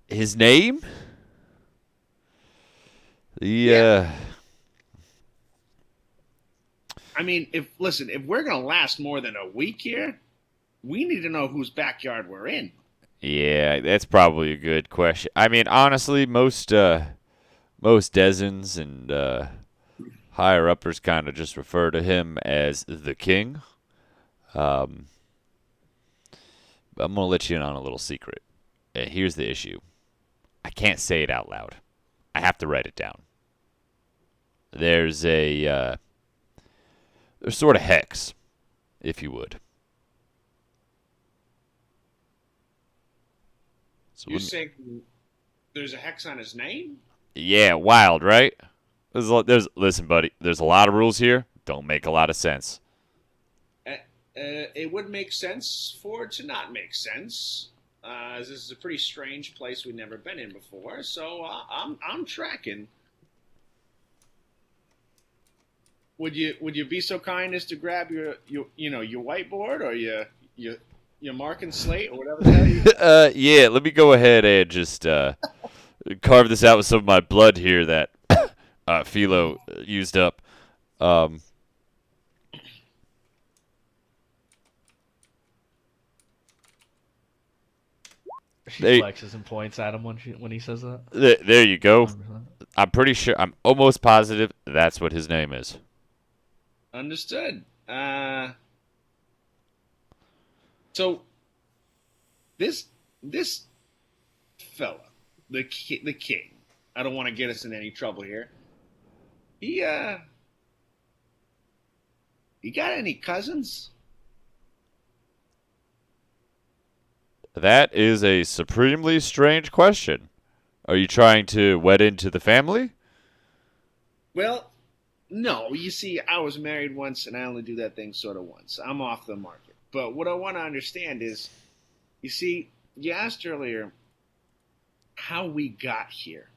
His name? The Yeah. I mean, if we're gonna last more than a week here, we need to know whose backyard we're in. Yeah, that's probably a good question. I mean, honestly, most Desins and higher uppers kind of just refer to him as the king. Um, I'm gonna let you in on a little secret. And here's the issue: I can't say it out loud. I have to write it down. There's there's sort of hex, if you would. So You saying there's a hex on his name? yeah, wild, right? Listen, buddy. There's a lot of rules here. Don't make a lot of sense. It would make sense for it to not make sense. This is a pretty strange place we've never been in before, so I'm tracking. Would you be so kind as to grab your whiteboard or your marking slate or whatever the hell you Yeah. Let me go ahead and just carve this out with some of my blood here that Philo used up. Um, She they, flexes and points at him when he says that. there you go. 100%. I'm pretty sure. I'm almost positive that's what his name is. understood. So this fella, the king. I don't want to get us in any trouble here. He he got any cousins? That is a supremely strange question. Are you trying to wed into the family? Well, no. You see, I was married once, and I only do that thing sort of once. I'm off the market. But what I want to understand is, you see, you asked earlier how we got here,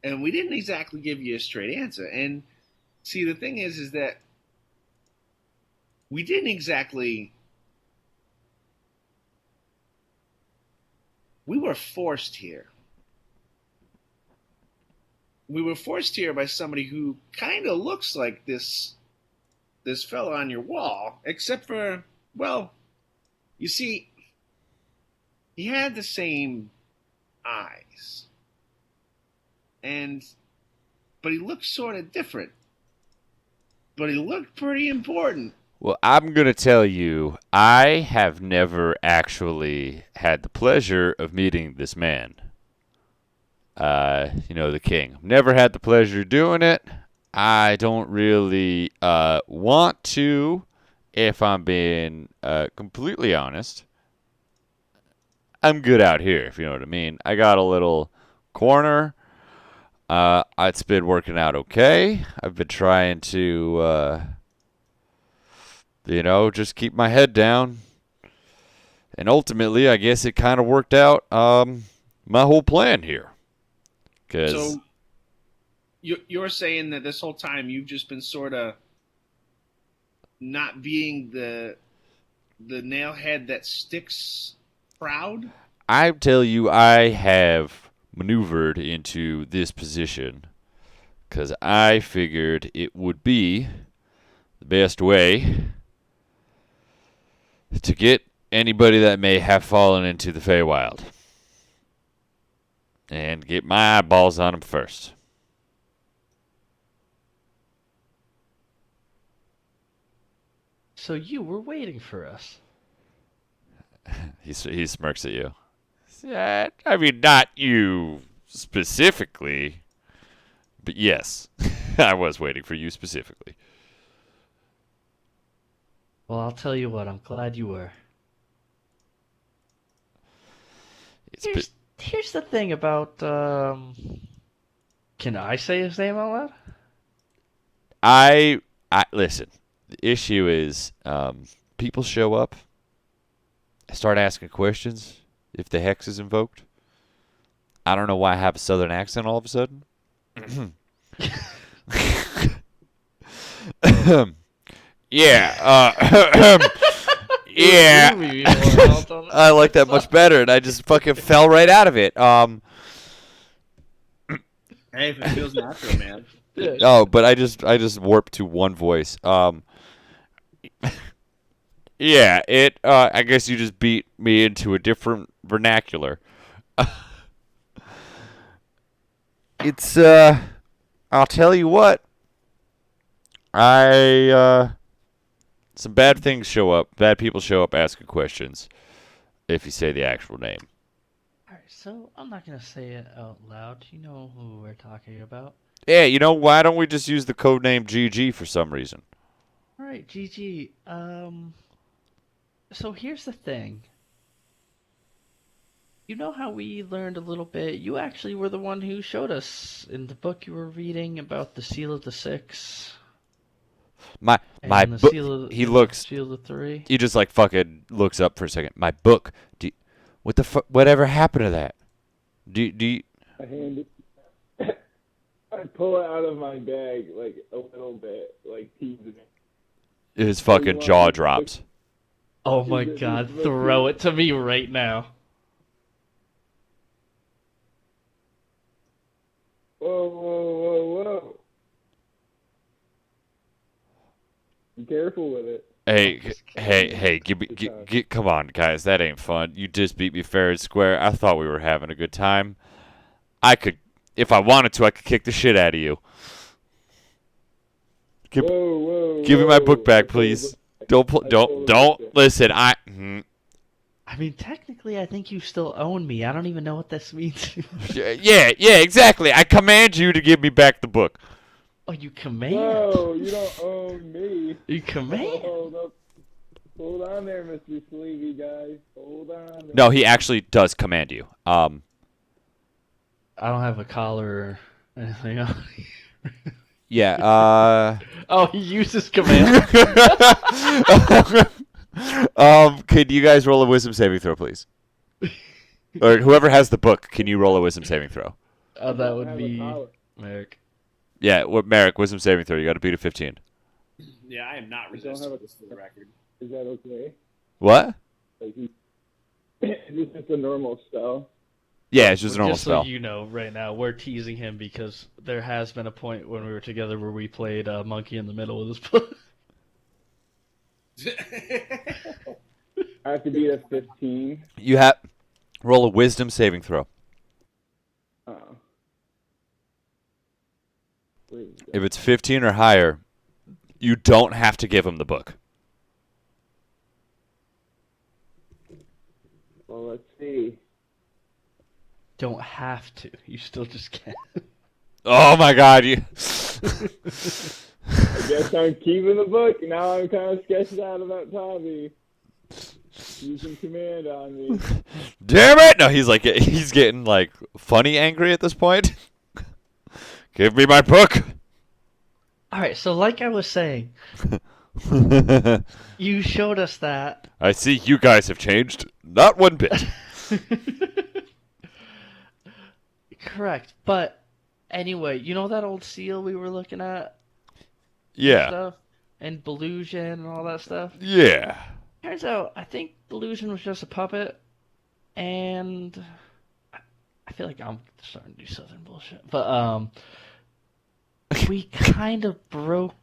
and we didn't exactly give you a straight answer. And see, the thing is that we didn't exactly. We were forced here. We were forced here by somebody who kind of looks like this fella on your wall, except for, well, you see, he had the same eyes, and but he looked sort of different. But he looked pretty important. Well, I'm going to tell you, I have never actually had the pleasure of meeting this man. The king. Never had the pleasure of doing it. I don't really want to, if I'm being completely honest. I'm good out here, if you know what I mean. I got a little corner. It's been working out okay. I've been trying to, just keep my head down. And ultimately, I guess it kind of worked out my whole plan here. Because So you're saying that this whole time you've just been sort of not being the nailhead that sticks proud? I tell you, I have maneuvered into this position because I figured it would be the best way to get anybody that may have fallen into the Feywild and get my eyeballs on them first. So you were waiting for us. He smirks at you. Yeah, I mean, not you specifically, but yes, I was waiting for you specifically. Well, I'll tell you what, I'm glad you were. It's been, Here's the thing about can I say his name out loud? I listen. The issue is, people show up, start asking questions if the hex is invoked. I don't know why I have a southern accent all of a sudden. Yeah, yeah. I like that much better, and I just fucking fell right out of it. Hey, if it feels natural, man. Oh, but I just warped to one voice. Yeah, it. I guess you just beat me into a different vernacular. It's. I'll tell you what. Some bad things show up. Bad people show up asking questions. If you say the actual name. Alright, so I'm not gonna say it out loud. You know who we're talking about. Yeah, you know, why don't we just use the code name GG for some reason? Alright, GG. So here's the thing. You know how we learned a little bit? You actually were the one who showed us in the book you were reading about the Seal of the Six My and the book. Seal of He looks. Seal of the Three. He just like fucking looks up for a second. My book. What the fuck? Whatever happened to that? Do you, I hand it. I pull it out of my bag like a little bit, like teasing it. his fucking jaw drops. Oh my god, throw it to me right now. Whoa, whoa, whoa, whoa! Be careful with it. Hey, come on, guys, that ain't fun. You just beat me fair and square. I thought we were having a good time. If I wanted to, I could kick the shit out of you. Give me my book back, please. Don't listen. I mean, technically, I think you still own me. I don't even know what this means. Yeah, exactly. I command you to give me back the book. Oh, you command? No, you don't own me. You command? Hold on there, Mr. Sleevey guy. Hold on. There. No, he actually does command you. I don't have a collar or anything else. Yeah. Oh, he uses command. Could you guys roll a wisdom saving throw, please? Or whoever has the book, can you roll a wisdom saving throw? That would be Merrick. Yeah, Merrick, wisdom saving throw. You got to beat a 15. Yeah, I am not resisting this for the record. Is that okay? What? Like, is this just a normal spell? Yeah, it's just a normal Just spell. so you know, right now we're teasing him because there has been a point when we were together where we played Monkey in the Middle with his book. I have to beat a 15. You have roll a wisdom saving throw. Oh. If it's 15 or higher, you don't have to give him the book. Well, let's see. Don't have to. You still just can. Oh my God! You. I guess I'm keeping the book. Now I'm kind of sketched out about Tommy using command on me. Damn it! No, he's getting like funny angry at this point. Give me my book. All right, so like I was saying, you showed us that. I see you guys have changed. Not one bit. Correct. But anyway, you know that old seal we were looking at and Yeah. stuff? And Belusion and all that stuff? Yeah. Turns out, I think Belusion was just a puppet, and I feel like I'm starting to do Southern bullshit. But we kind of broke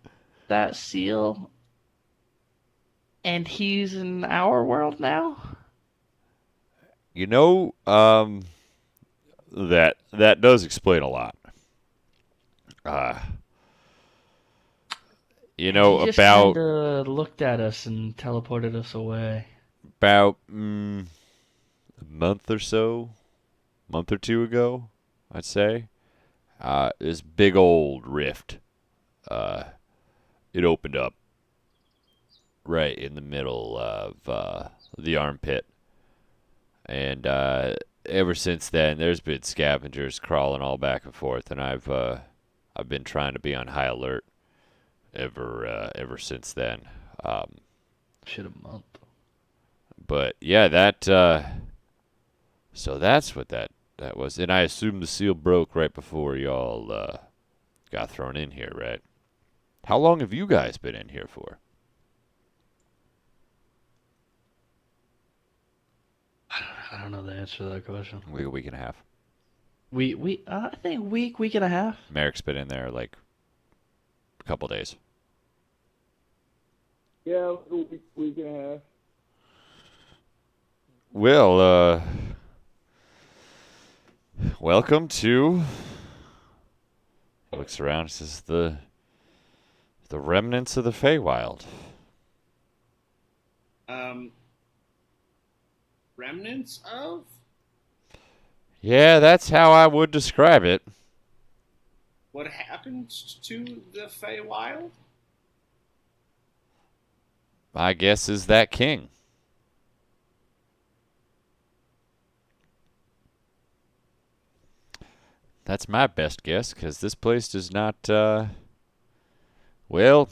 that seal, and he's in our world now. You know, that does explain a lot. Uh, And he just kind about of looked at us and teleported us away. a month or so, month or two ago, I'd say, this big old rift, uh, it opened up right in the middle of the armpit, and ever since then, there's been scavengers crawling all back and forth, and I've been trying to be on high alert ever since then. Um, Shit, a month. but yeah, so that's what that was, and I assume the seal broke right before y'all got thrown in here, right? How long have you guys been in here for? I don't know the answer to that question. A week and a half. We I think week and a half. Merrick's been in there like a couple days. Yeah, a week and a half. Well, welcome to. He looks around. Says the remnants of the Feywild. Remnants of? Yeah, that's how I would describe it. What happened to the Feywild? My guess is that king. That's my best guess, because this place does not, well,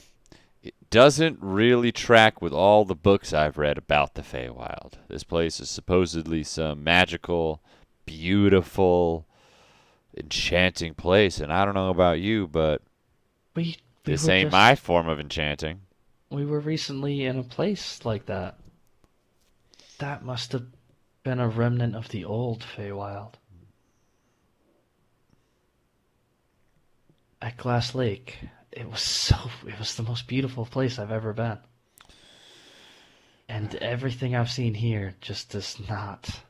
it doesn't really track with all the books I've read about the Feywild. This place is supposedly some magical, beautiful, enchanting place, and I don't know about you, but We this were ain't just my form of enchanting. we were recently in a place like that. That must have been a remnant of the old Feywild. At Glass Lake. It was the most beautiful place I've ever been. And everything I've seen here just does not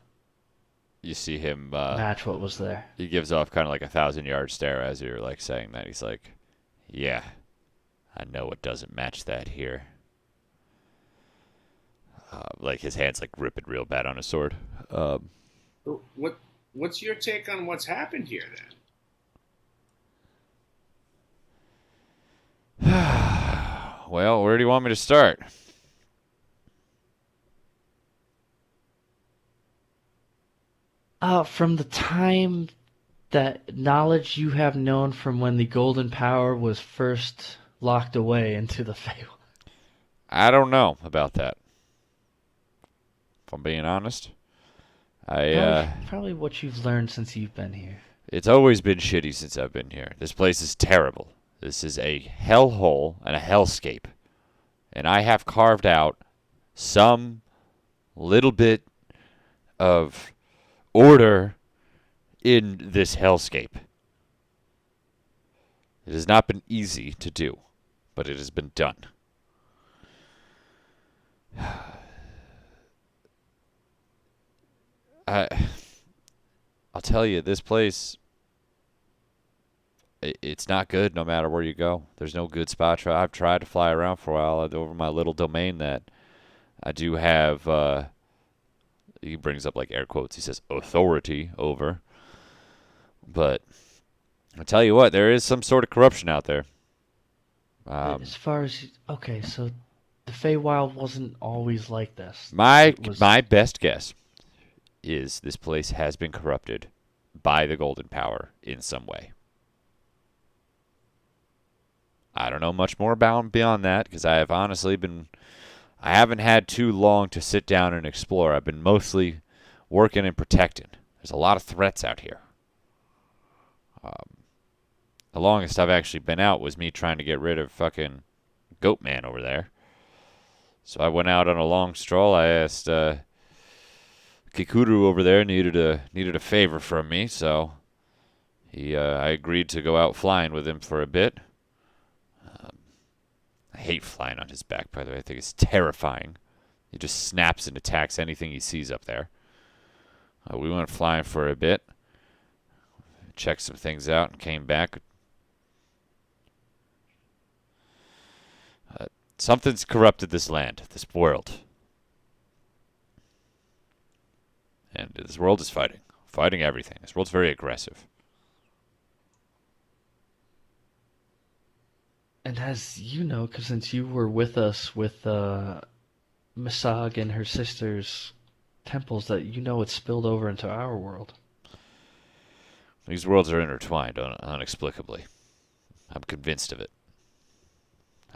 You see him, match what was there. he gives off kind of like 1,000-yard stare as you're like saying that. He's like, yeah, I know it doesn't match that here. Like his hand's like gripping real bad on his sword. What's your take on what's happened here then? Well, where do you want me to start? From the time that knowledge you have known from when the Golden Power was first locked away into the Feywild. I don't know about that. If I'm being honest, Probably what you've learned since you've been here. it's always been shitty since I've been here. This place is terrible. This is a hellhole and a hellscape, and I have carved out some little bit of order in this hellscape. It has not been easy to do, but it has been done. I, I'll tell you, this place, it's not good no matter where you go. There's no good spot. I've tried to fly around for a while over my little domain that I do have. He brings up like air quotes. He says authority over. But I tell you what, there is some sort of corruption out there. As far as okay, so the Feywild wasn't always like this. My It was my best guess is this place has been corrupted by the Golden Power in some way. I don't know much more about beyond that because I have honestly been. I haven't had too long to sit down and explore. I've been mostly working and protecting. There's a lot of threats out here. The longest I've actually been out was me trying to get rid of fucking Goat Man over there. So I went out on a long stroll. I asked Kikuru over there needed a favor from me, so I agreed to go out flying with him for a bit. I hate flying on his back, by the way. I think it's terrifying. He just snaps and attacks anything he sees up there. We went flying for a bit, checked some things out, and came back. Something's corrupted this land, this world. And this world is fighting everything. This world's very aggressive. And as you know, because since you were with us with Misag and her sister's temples, that you know it's spilled over into our world. These worlds are intertwined inexplicably. I'm convinced of it.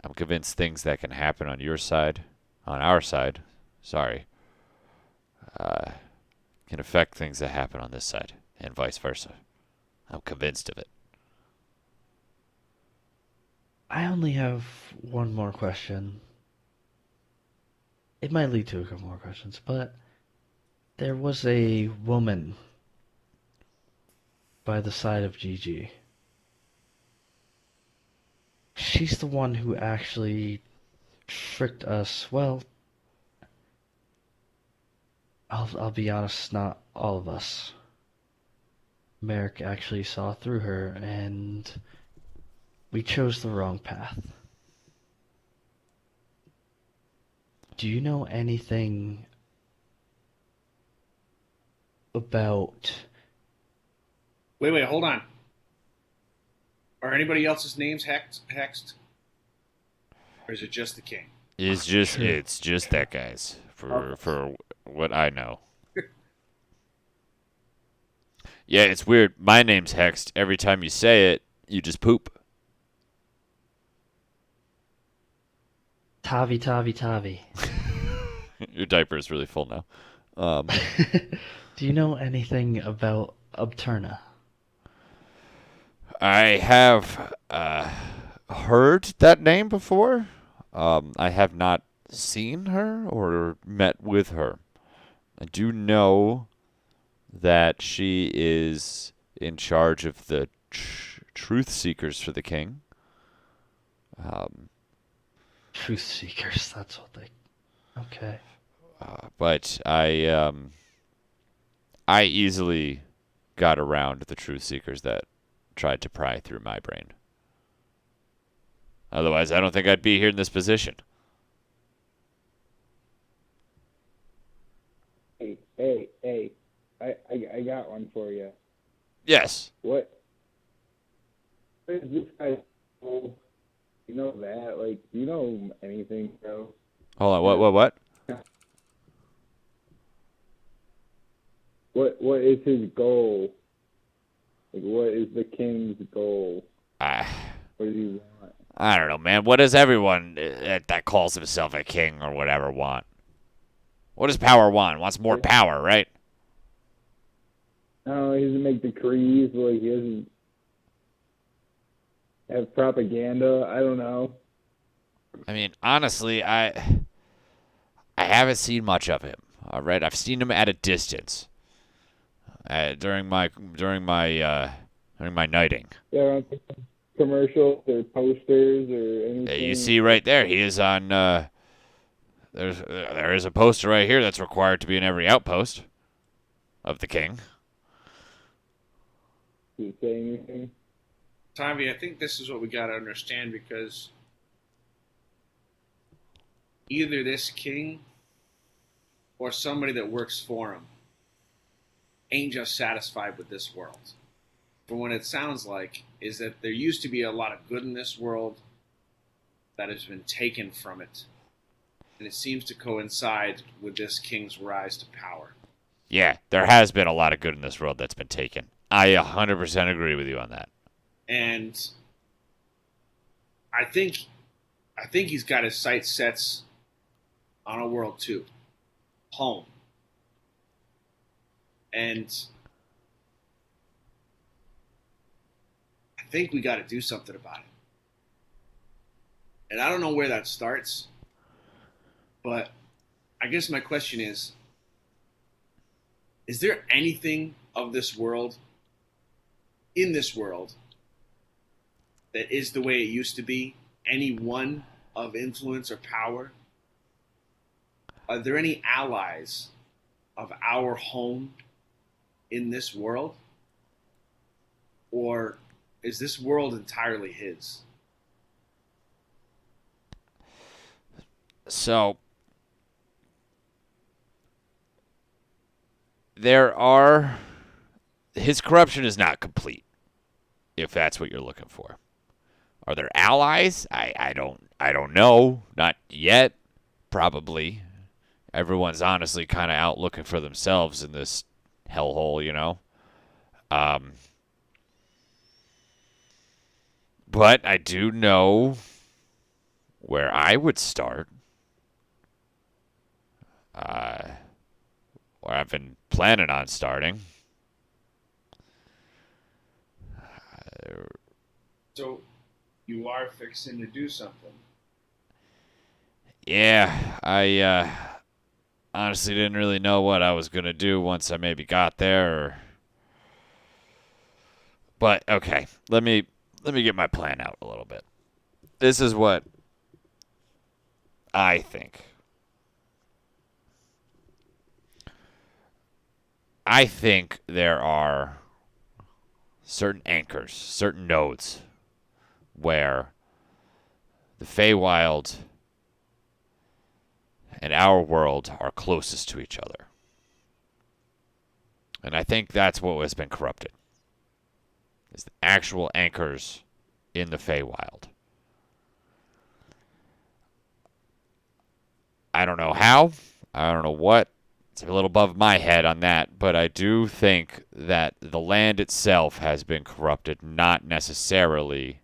I'm convinced things that can happen on your side, on our side, sorry, can affect things that happen on this side, and vice versa. I'm convinced of it. I only have one more question. It might lead to a couple more questions, but there was a woman by the side of Gigi. She's the one who actually tricked us. Well, I'll be honest, not all of us. Merrick actually saw through her, and we chose the wrong path. Do you know anything about... Wait, hold on. Are anybody else's names hexed? Or is it just the king? It's just that guy's for what I know. Yeah, it's weird. My name's hexed. Every time you say it, you just poop. Tavi, Tavi, Tavi. Your diaper is really full now. Do you know anything about Obturna? I have heard that name before. I have not seen her or met with her. I do know that she is in charge of the truth seekers for the king. Truth seekers, that's what they... Okay. But I easily got around the truth seekers that tried to pry through my brain. Otherwise, I don't think I'd be here in this position. Hey! I got one for you. Yes. What is this guy? You know that? Like, do you know anything, bro? Hold on. What? What is his goal? Like, what is the king's goal? I What does he want? don't know, man. What does everyone that calls himself a king or whatever want? What does power want? Wants more power, right? No, he doesn't make decrees. Like, he doesn't have propaganda. I don't know. I mean, honestly, I haven't seen much of him. All right, I've seen him at a distance during my knighting. Yeah, on commercials or posters or anything. You see right there, he is on. There is a poster right here that's required to be in every outpost of the king. Does he say anything? Tavi, I think this is what we got to understand, because either this king or somebody that works for him ain't just satisfied with this world. But what it sounds like is that there used to be a lot of good in this world that has been taken from it. And it seems to coincide with this king's rise to power. Yeah, there has been a lot of good in this world that's been taken. I 100% agree with you on that. And I think he's got his sights set on a world too. Home. And think we got to do something about it. And I don't know where that starts, but I guess my question is there anything of this world, in this world, that is the way it used to be? Anyone of influence or power? Are there any allies of our home in this world? Or is this world entirely his? So there are. His corruption is not complete, if that's what you're looking for. Are there allies? I don't know. Not yet. Probably. Everyone's honestly kind of out looking for themselves in this hellhole, you know. Um, but I do know where I would start. Uh, where I've been planning on starting. So you are fixing to do something. Yeah, I honestly didn't really know what I was gonna do once I maybe got there. But okay, let me get my plan out a little bit. This is what I think. I think there are certain anchors, certain nodes where the Feywild and our world are closest to each other. And I think that's what has been corrupted. Is the actual anchors in the Feywild. I don't know how. I don't know what. It's a little above my head on that, but I do think that the land itself has been corrupted, not necessarily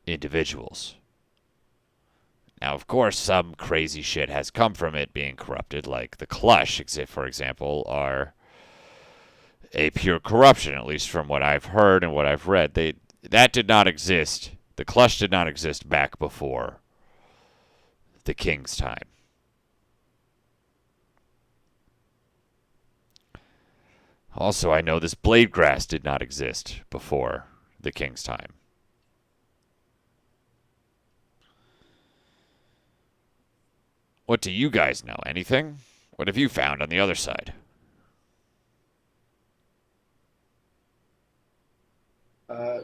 individuals. Now, of course, some crazy shit has come from it being corrupted, like the Clush, for example, are a pure corruption, at least from what I've heard and what I've read. That did not exist. The Clush did not exist back before the King's time. Also, I know this blade grass did not exist before the King's time. What do you guys know? Anything? What have you found on the other side?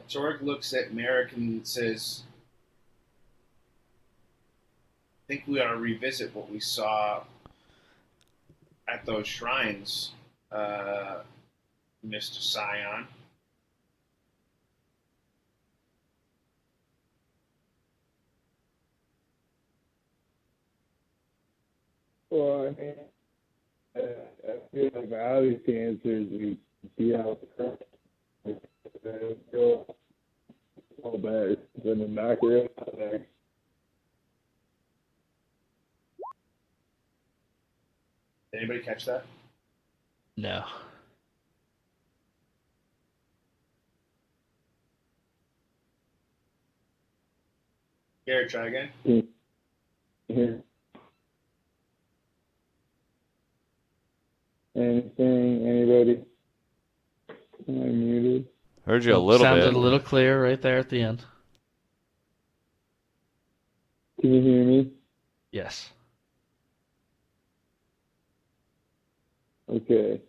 Torg looks at Merrick and says, I think we ought to revisit what we saw at those shrines, Mr. Scion. Well, I mean, I feel like the obvious answer is we beat out the crap. Go all bad, then knock her out there. Anybody catch that? No. Garrett, try again. Here. Anything? Anybody? Am I muted? Heard you a Nope, little sounded bit. a little clear right there at the end. Can you hear me? Yes. Okay.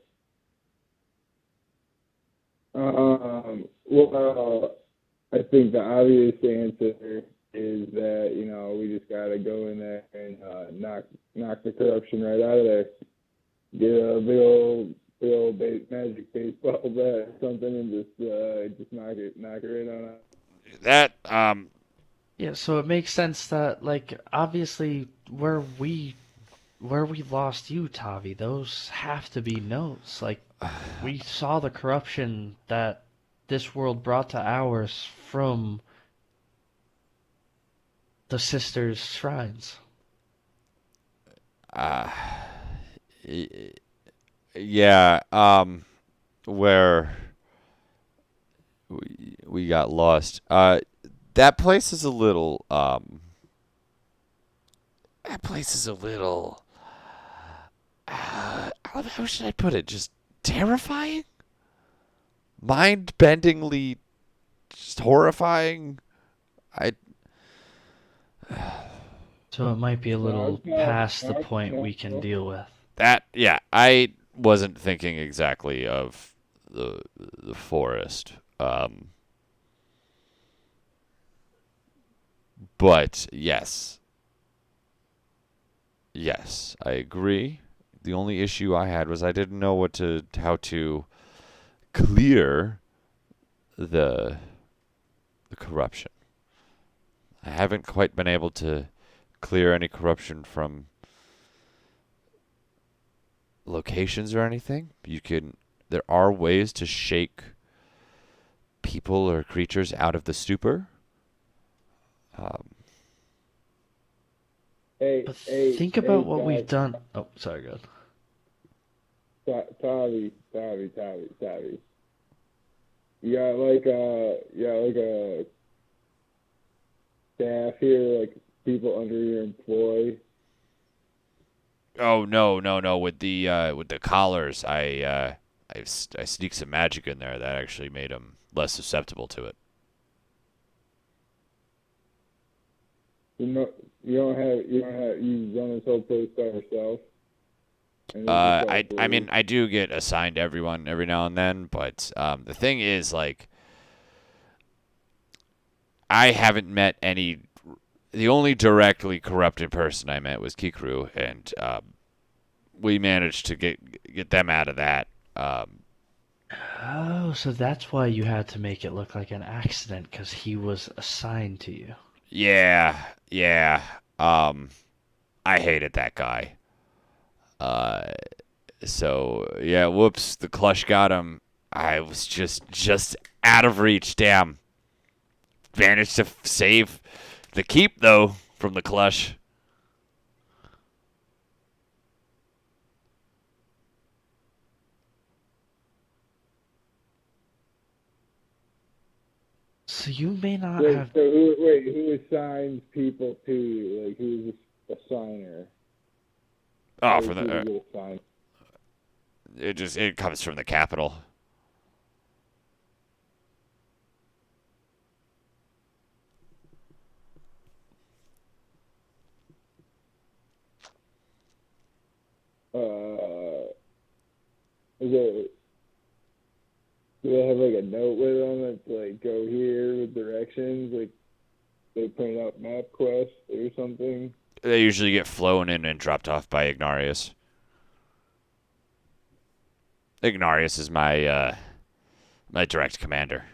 Well, I think the obvious answer is that we just gotta go in there and knock the corruption right out of there. Get a big old magic baseball bat or something and just knock it right on out. That Yeah, so it makes sense that, like, obviously where we lost you, Tavi, those have to be notes. Like, we saw the corruption that this world brought to ours from the sisters' shrines. yeah, where we got lost. That place is a little. That place is a little. How should I put it? Just terrifying, mind-bendingly, just horrifying. I So it might be a little past the point we can No. deal with. that yeah. I wasn't thinking exactly of the forest. But yes, yes, I agree. The only issue I had was I didn't know how to clear the the corruption. I haven't quite been able to clear any corruption from locations or anything. There are ways to shake people or creatures out of the stupor. Um, But think about what we've done. Oh, sorry, God. Tavi. You got like a staff here, like people under your employ. oh no! With the collars, I sneaked some magic in there that actually made them less susceptible to it. You know, you run this whole place by yourself. And it's just all I blue. mean I do get assigned everyone every now and then, but the thing is like I haven't met any. The only directly corrupted person I met was Kikru, and we managed to get them out of that. Oh, so that's why you had to make it look like an accident because he was assigned to you. Yeah. Um, I hated that guy. Uh, so yeah, whoops, the clutch got him. I was just out of reach. Damn. Managed to save the keep though from the clutch. So you may not Wait, have. so who assigns people to you? Like, who's a signer? Oh, How for do people the get assigned? it comes from the capital. Is it, do they have like a note with them that's like go here with directions? Like they print out map quests or something? They usually get flown in and dropped off by Ignarius. Ignarius is my direct commander.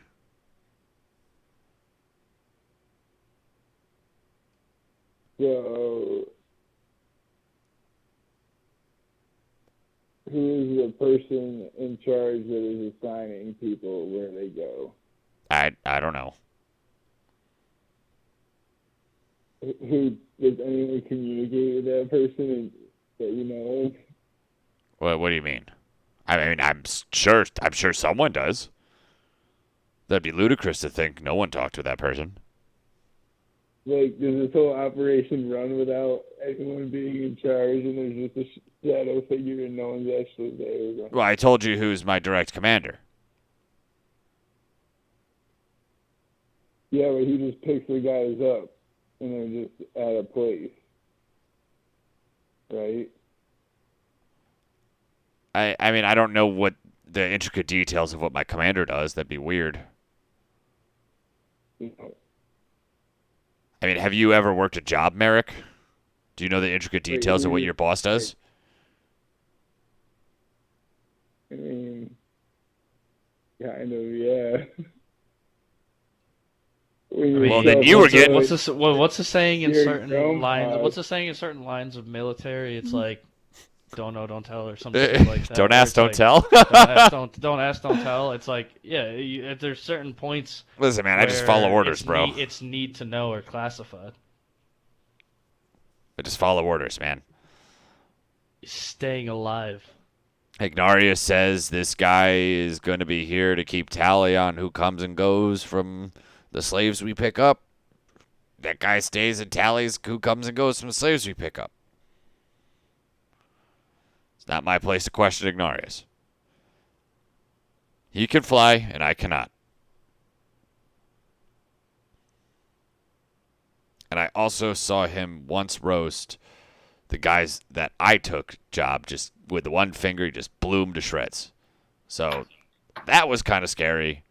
So who is the person in charge that is assigning people where they go? I don't know. Who does anyone communicate with that person that you know of? What do you mean? I mean, I'm sure someone does. That'd be ludicrous to think no one talked to that person. Like, does this whole operation run without anyone being in charge, and there's just a shadow figure and no one's actually there? Well, I told you who's my direct commander. Yeah, but he just picks the guys up, and they're just at a place, right? I mean, I don't know what the intricate details of what my commander does. That'd be weird. You know, I mean, have you ever worked a job, Merrick? Do you know the intricate wait, details of what your boss does? I mean, kind of, yeah. When I you're Well, then mean, you were getting. what's the saying in you're certain lines? boss. What's the saying in certain lines of military? It's like don't know, don't tell, or something like that. Don't where ask, it's don't like, tell. don't ask, don't tell. It's like there's certain points Listen, man, I just where follow orders, bro. it's need to know or classified. I just follow orders, man. Staying alive. Ignarius says this guy is going to be here to keep tally on who comes and goes from the slaves we pick up. That guy stays and tallies who comes and goes from the slaves we pick up. It's not my place to question Ignarius. He can fly, and I cannot. And I also saw him once roast the guys that I took job just with the one finger, he just blew him to shreds. So that was kind of scary,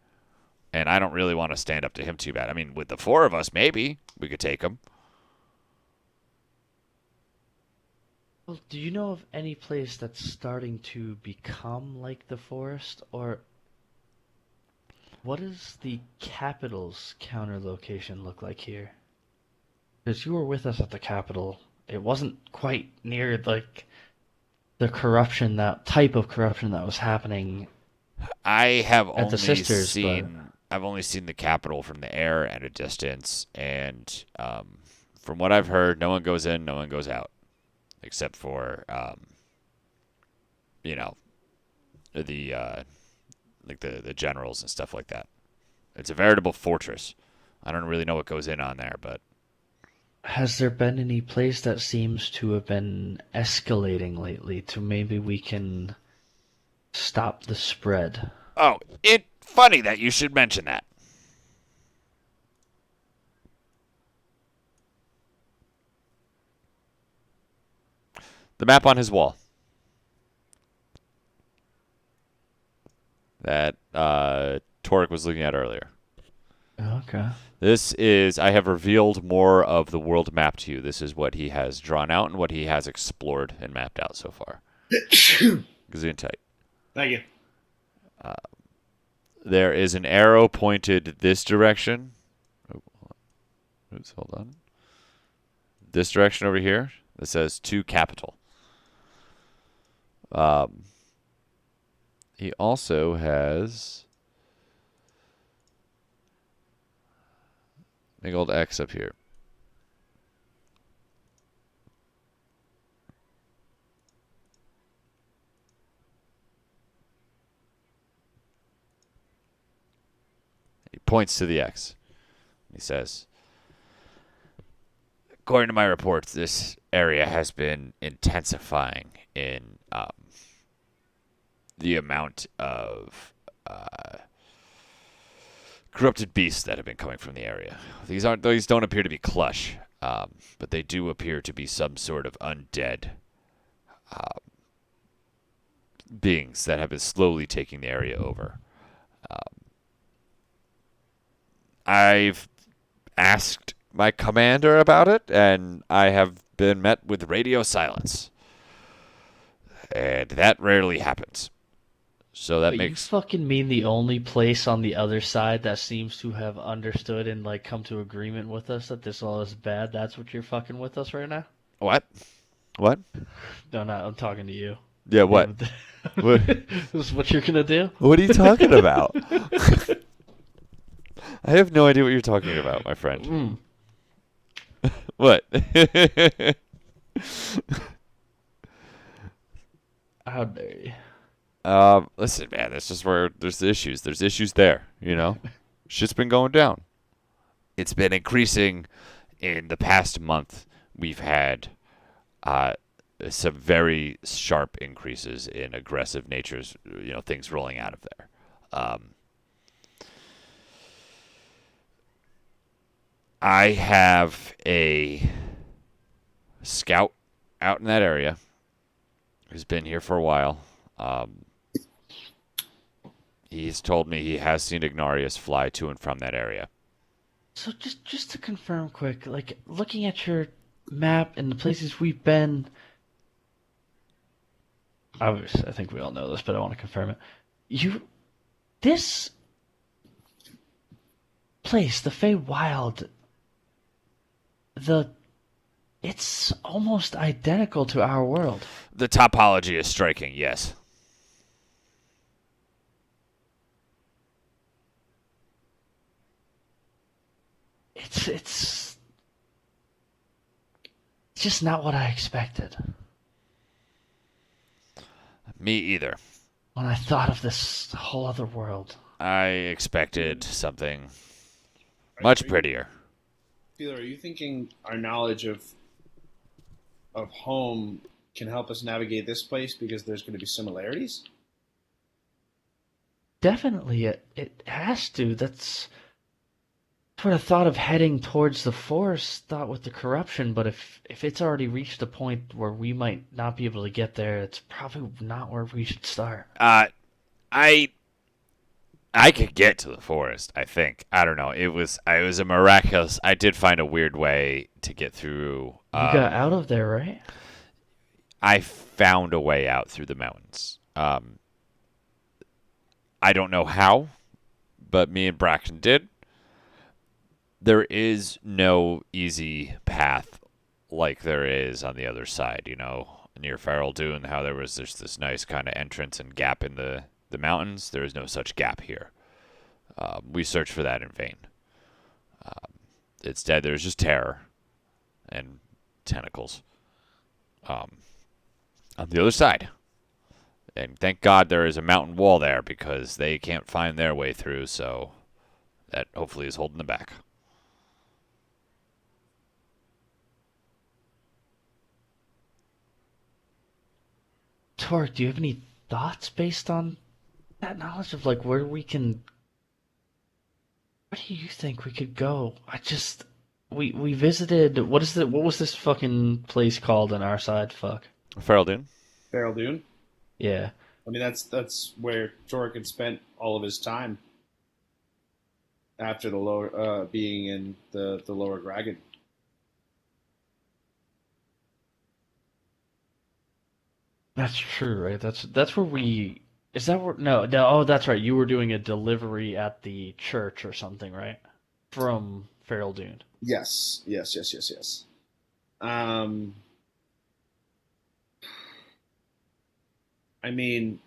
and I don't really want to stand up to him too bad. I mean, with the four of us, maybe we could take him. Well, do you know of any place that's starting to become like the forest, or what does the capital's counter location look like here? Because you were with us at the capital. It wasn't quite near like the corruption, that type of corruption that was happening I have at the only sisters, but seen I've only seen the capital from the air at a distance, and from what I've heard, no one goes in, no one goes out, except for you know the like the generals and stuff like that. It's a veritable fortress. I don't really know what goes in on there, but has there been any place that seems to have been escalating lately to maybe we can stop the spread? oh, it funny that you should mention that. The map on his wall that Torek was looking at earlier. Okay. This is, I have revealed more of the world map to you. This is what he has drawn out and what he has explored and mapped out so far. Gazoon tight. Thank you. There is an arrow pointed this direction. Oh, oops, hold on. This direction over here that says to capital. He also has big old X up here. He points to the X. He says, according to my reports, this area has been intensifying in the amount of corrupted beasts that have been coming from the area. These don't appear to be Klush, but they do appear to be some sort of undead beings that have been slowly taking the area over. I've asked my commander about it, and I have been met with radio silence. And that rarely happens. So that But you makes... fucking mean the only place on the other side that seems to have understood and like come to agreement with us that this all is bad, that's what you're fucking with us right now? What? What? No, no, I'm talking to you. Yeah, what? What? This is what you're gonna do? What are you talking about? I have no idea what you're talking about, my friend. What? How dare you? Listen, man, that's just where there's issues. There's issues there, you know? Shit's been going down. It's been increasing in the past month. We've had some very sharp increases in aggressive natures, things rolling out of there. I have a scout out in that area who's been here for a while. He's told me he has seen Ignarius fly to and from that area. So just to confirm quick, like looking at your map and the places we've been, obviously I think we all know this, but I want to confirm it. This place, the Feywild, it's almost identical to our world. The topology is striking, yes. It's just not what I expected. Me either. When I thought of this whole other world. I expected something much Are you, prettier. Peter, are you thinking our knowledge of home can help us navigate this place because there's going to be similarities? Definitely, it has to. That's sort of thought of heading towards the forest, thought with the corruption, but if it's already reached a point where we might not be able to get there, it's probably not where we should start. Uh, I I could get to the forest. I think. I don't know. It was a miraculous. I did find a weird way to get through. You got out of there, right? I found a way out through the mountains. I don't know how, but me and Braxton did. There is no easy path like there is on the other side. Near Farrell Dune, how there was just this nice kind of entrance and gap in the mountains. There is no such gap here. We searched for that in vain. Instead, there's just terror and tentacles on the other side. And thank God there is a mountain wall there because they can't find their way through, so that hopefully is holding them back. Torque, do you have any thoughts based on that knowledge of like where we can? Where do you think we could go? We visited. What was this fucking place called on our side? Fuck. Farrell Dune? Feral Dune. Yeah. I mean, that's where Torek had spent all of his time after the lower being in the lower dragon. That's true, right? That's where we. Is that where? No, no. Oh, that's right. You were doing a delivery at the church or something, right? From Feral Dune. Yes, yes, yes, yes, yes. Um, I mean,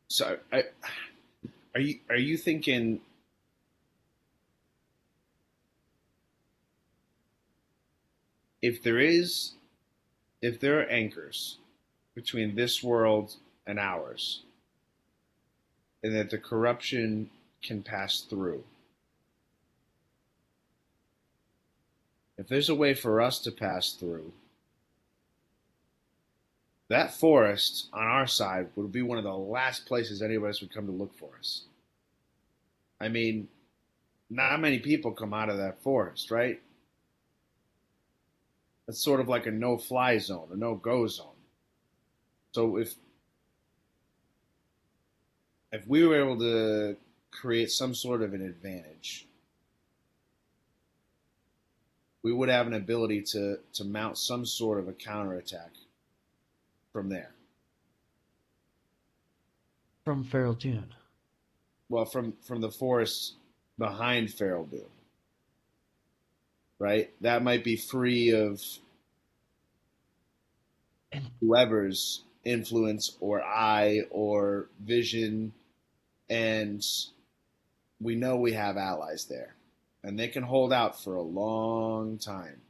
so are you thinking if there is if there are anchors between this world and ours, and that the corruption can pass through? If there's a way for us to pass through, that forest on our side would be one of the last places any of us would come to look for us. I mean, not many people come out of that forest, right? It's sort of like a no-fly zone, a no-go zone. So if we were able to create some sort of an advantage, we would have an ability to mount some sort of a counterattack from there. From Feral Dune. Well, from the forest behind Feral Dune, right? That might be free of And whoever's influence or eye or vision, and we know we have allies there, and they can hold out for a long time.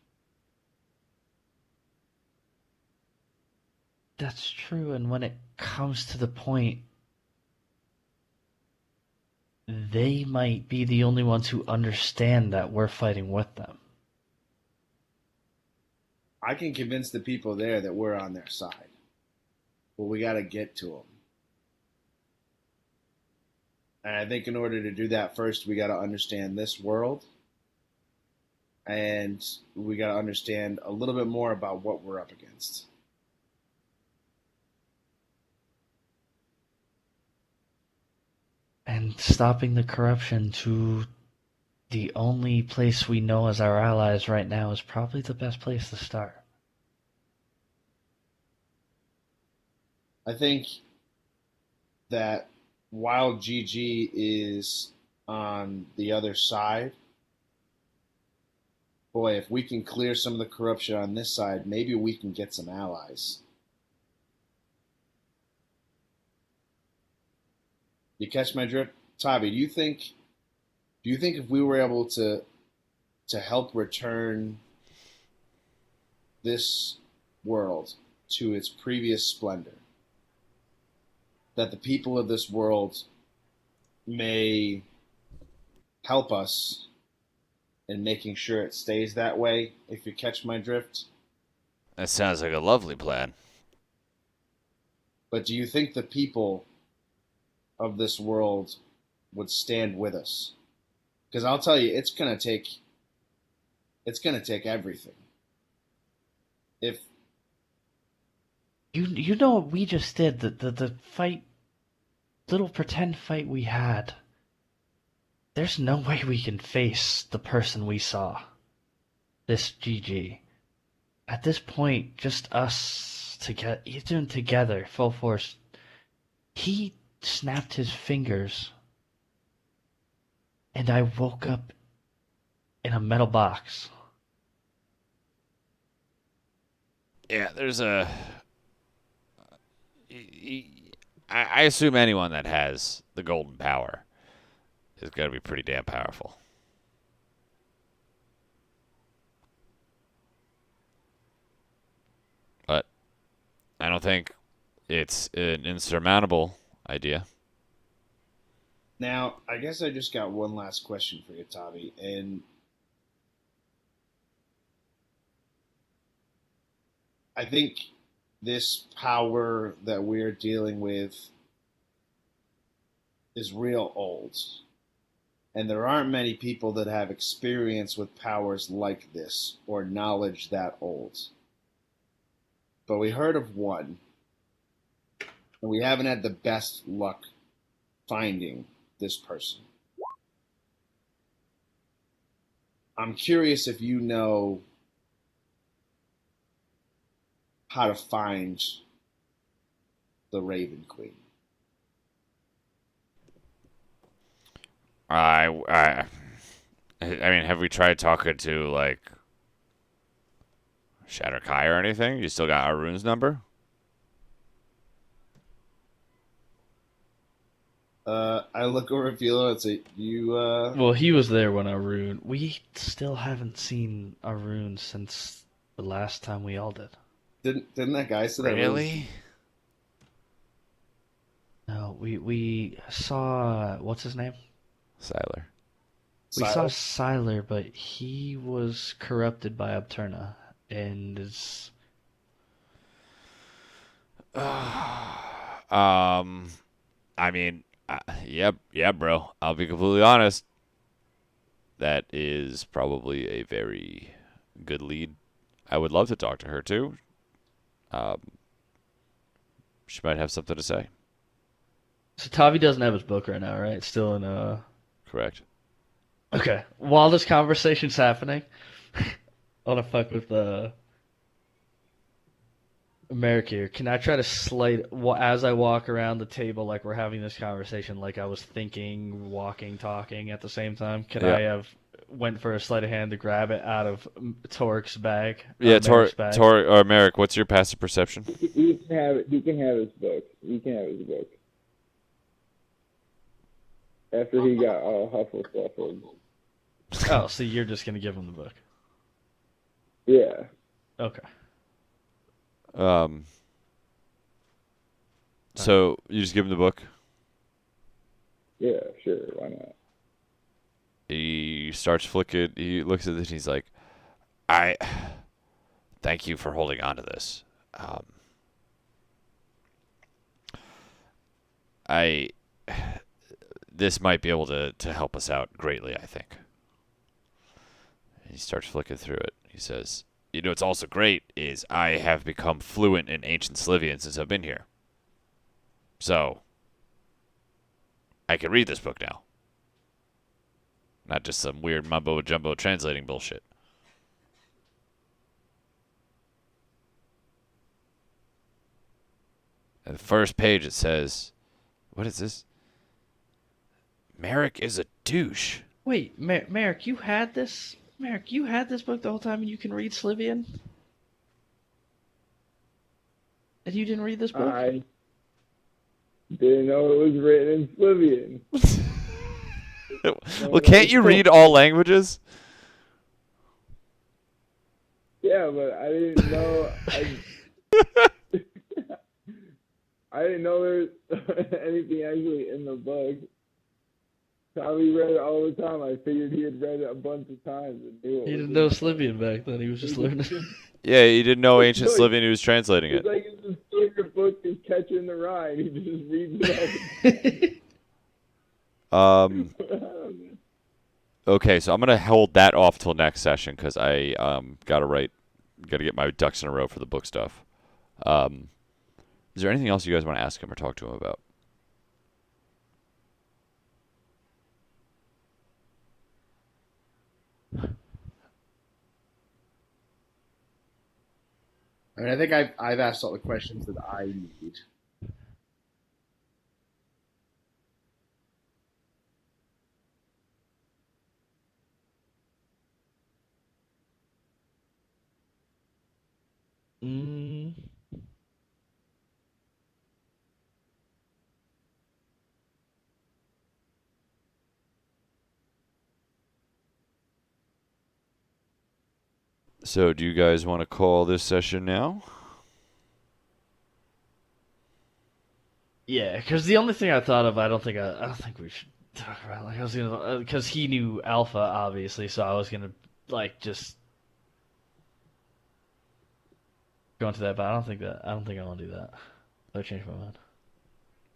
that's true. And when it comes to the point, they might be the only ones who understand that we're fighting with them. I can convince the people there that we're on their side, but we got to get to them. And I think in order to do that, first we got to understand this world, and we got to understand a little bit more about what we're up against. And stopping the corruption to the only place we know as our allies right now is probably the best place to start. I think that while GG is on the other side, boy, if we can clear some of the corruption on this side, maybe we can get some allies. You catch my drift, Tavi? Do you think if we were able to help return this world to its previous splendor, that the people of this world may help us in making sure it stays that way, if you catch my drift. That sounds like a lovely plan. But do you think the people of this world would stand with us? Because I'll tell you, it's gonna take everything. If You know what we just did? The fight, little pretend fight we had. There's no way we can face the person we saw. This GG. At this point, just us together, even together, full force. He snapped his fingers, and I woke up in a metal box. Yeah, there's a. I assume anyone that has the golden power is going to be pretty damn powerful. But I don't think it's an insurmountable idea. Now, I guess I just got one last question for you, Tavi, and I think this power that we're dealing with is real old. And there aren't many people that have experience with powers like this or knowledge that old. But we heard of one, and we haven't had the best luck finding this person. I'm curious if you know how to find the Raven Queen. I mean, have we tried talking to like Shatter Kai or anything? You still got Arun's number? I look over at Philo and say, "You, Well, he was there when Arun. We still haven't seen Arun since the last time we all did. didn't that guy say that was Really? No, we saw what's his name? Siler. We saw Silas? Siler, but he was corrupted by Obturna and is I mean, yeah, bro. I'll be completely honest. That is probably a very good lead. I would love to talk to her too. Um, she might have something to say. so Tavi doesn't have his book right now, right? It's still in Correct. Okay. While this conversation's happening, I wanna fuck with Merrick here. Can I try to slide as I walk around the table like we're having this conversation, like I was thinking, walking, talking at the same time? Can Yeah. I have went for a sleight of hand to grab it out of Torque's bag? Yeah, Merrick's bag. or Merrick, what's your passive perception? He can have it. He can have his book. He can have his book. After he got all Hufflepuffed. Oh, so you're just gonna give him the book? Yeah. Okay. So you just give him the book. Yeah, sure. Why not? He starts flicking. He looks at it and he's like, I thank you for holding on to this. I this might be able to help us out greatly, I think. He starts flicking through it. He says, you know what's also great is I have become fluent in ancient Slivian since I've been here. So I can read this book now. Not just some weird mumbo jumbo translating bullshit. And the first page it says, what is this? Merrick is a douche. Wait, Merrick, you had this? Merrick, you had this book the whole time and you can read Slivian? And you didn't read this book? I didn't know it was written in Slivian. Well, can't you read all languages? Yeah, but I didn't know. I didn't know there was anything actually in the book. Tommy read it all the time. I figured he had read it a bunch of times and knew what He was didn't in know there. Slivian back then. He was just learning. Yeah, he didn't know ancient It's like, Slivian. He was translating it's it. like his favorite book is Catching the Rye. He just reads it all the Um, time. okay, so I'm gonna hold that off till next session because I gotta get my ducks in a row for the book stuff. Um, is there anything else you guys want to ask him or talk to him about? I mean, I think I've asked all the questions that I need. mm, So, do you guys want to call this session now? yeah, because the only thing I thought of, I don't think we should talk about. Like I was gonna, because he knew Alpha obviously, so I was gonna like just go into that, but I don't think I want to do that. I changed my mind.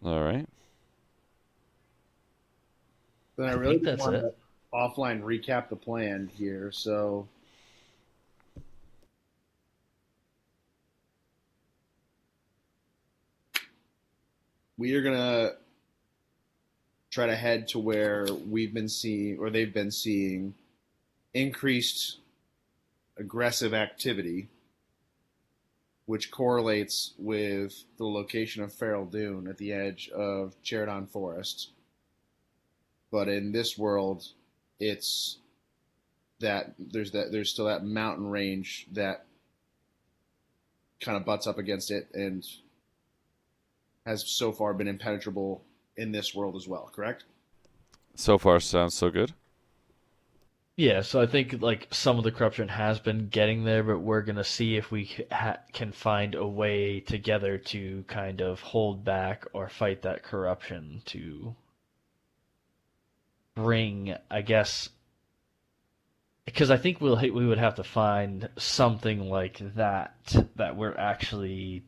All right. Then I I really think just that's want it. to offline recap the plan here. So we are gonna try to head to where we've been seeing, or they've been seeing, increased aggressive activity, which correlates with the location of Feral Dune at the edge of Cheradon Forest. But in this world, it's there's still that mountain range that kind of butts up against it and has so far been impenetrable in this world as well. Correct? So far, sounds so good. Yeah, so I think like some of the corruption has been getting there, but we're gonna see if we can find a way together to kind of hold back or fight that corruption to bring, I guess, because I think we would have to find something like that we're actually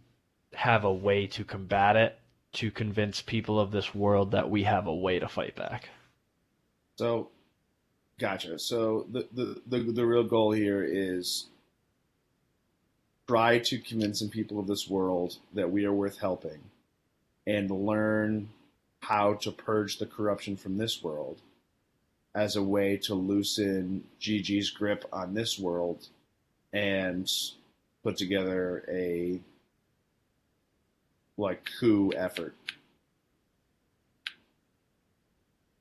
have a way to combat it to convince people of this world that we have a way to fight back. So, gotcha. So the real goal here is try to convince some people of this world that we are worth helping and learn how to purge the corruption from this world as a way to loosen Gigi's grip on this world and put together a like coup effort.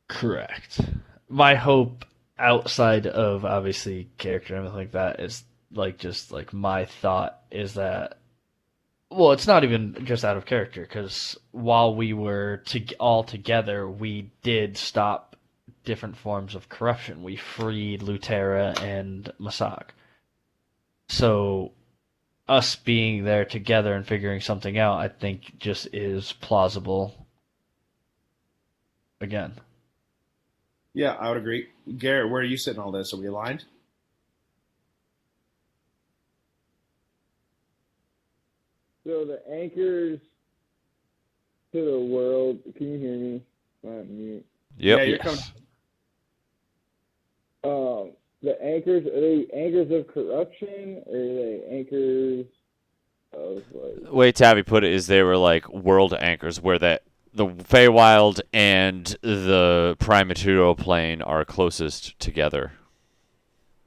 Correct. My hope outside of obviously character and everything like that is like just like my thought is that well, it's not even just out of character because while we were all together, we did stop different forms of corruption. We freed Lutera and Masag. So us being there together and figuring something out, I think just is plausible again. Yeah, I would agree. Garrett, where are you sitting all this? Are we aligned? So the anchors to the world. Can you hear me? I'm on mute. Yep. Yeah, you're coming. Yes. The anchors, are they anchors of corruption or are they anchors of like? Way Tabby put it is they were like world anchors where the Feywild and the Prime Material Plane are closest together.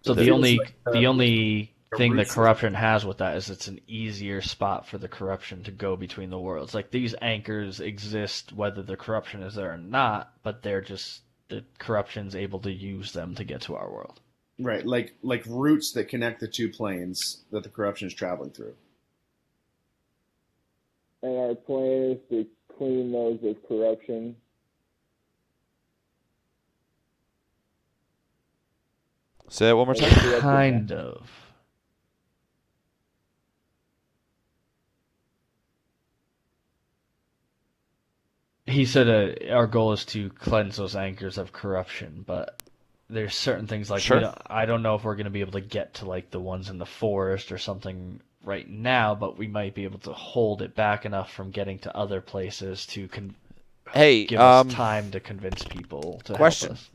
So It feels like the only a thing root that system. corruption has with that is it's an easier spot for the corruption to go between the worlds. Like these anchors exist whether the corruption is there or not, but they're just the corruption's able to use them to get to our world. Right, like roots that connect the two planes that the corruption is traveling through. And our plan is to clean those of corruption. Say that one more And the time. corrupted Kind of. he said our goal is to cleanse those anchors of corruption, but there's certain things like Sure. I don't know if we're going to be able to get to like the ones in the forest or something right now, but we might be able to hold it back enough from getting to other places to Hey, give us time to convince people to help question. us.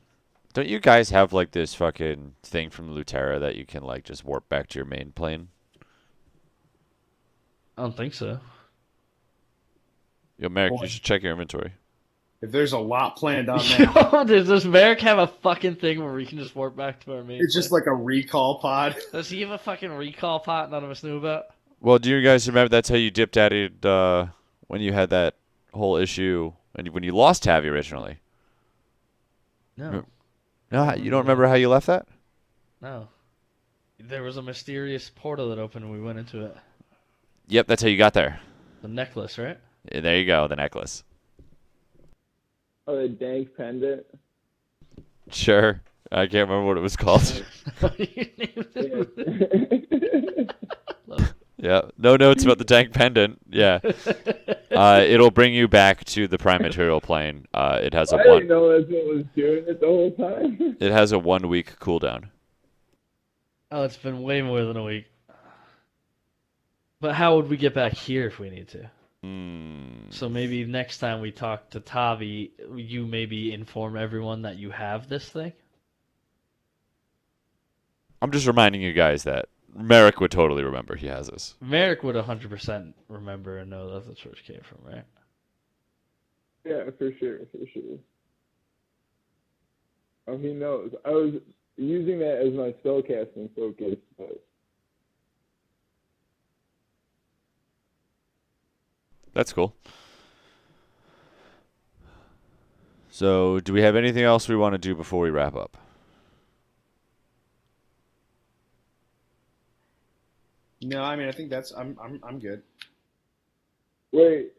Don't you guys have like this fucking thing from Lutera that you can like just warp back to your main plane? I don't think so. Yo, Merrick, you Boy, should check your inventory. if there's a lot planned on that, Yo, does Merrick have a fucking thing where we can just warp back to our main it's just plane? like a recall pod. Does he have a fucking recall pot none of us knew about? Well, do you guys remember that's how you dipped at it when you had that whole issue and when you lost Tavi originally? No. No, you don't remember how you left that? No. There was a mysterious portal that opened and we went into it. Yep, that's how you got there. The necklace, right? Yeah, there you go, the necklace. Oh, the dank pendant. Sure. I can't remember what it was called. You named Yes. it. Yeah, no notes about the tank pendant. Yeah, it'll bring you back to the prime material plane. It has a I didn't know that's what was doing it the whole time. It has a 1 week cooldown. Oh, it's been way more than a week. But how would we get back here if we need to? So maybe next time we talk to Tavi, you maybe inform everyone that you have this thing? I'm just reminding you guys that Merrick would totally remember he has this. Merrick would 100% remember and know that that's where it came from, right? Yeah, for sure, for sure. Oh, he knows. I was using that as my spellcasting focus, but That's cool. So, do we have anything else we want to do before we wrap up? No, I mean I think that's I'm good. wait.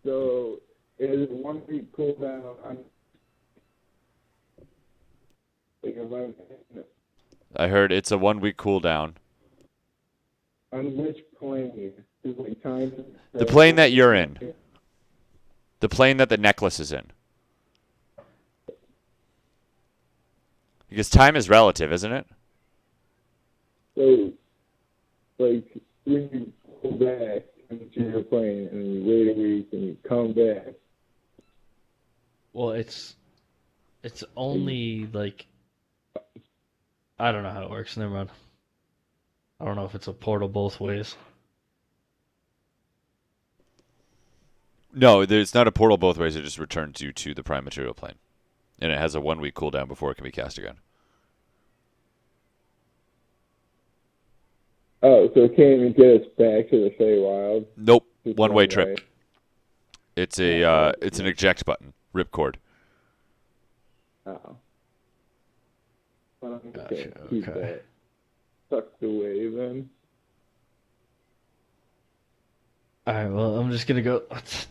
So is it 1 week cooldown on like if I heard it's a 1 week cooldown. on which plane? Is like time The plane that you're in. The plane that the necklace is in. Because time is relative, isn't it? So like when you go back into your plane and you wait a week and you come back. Well, it's only like I don't know how it works. Never mind. I don't know if it's a portal both ways. No, it's not a portal both ways. It just returns you to the prime material plane. And it has a 1 week cooldown before it can be cast again. Oh, so it can't even get us back to the Feywild. Nope. Just One way one trip. way. It's it's an eject button. Ripcord. Oh. Well, I'm just Gotcha, gonna keep okay. that tucked away then. All right, well, I'm just gonna go.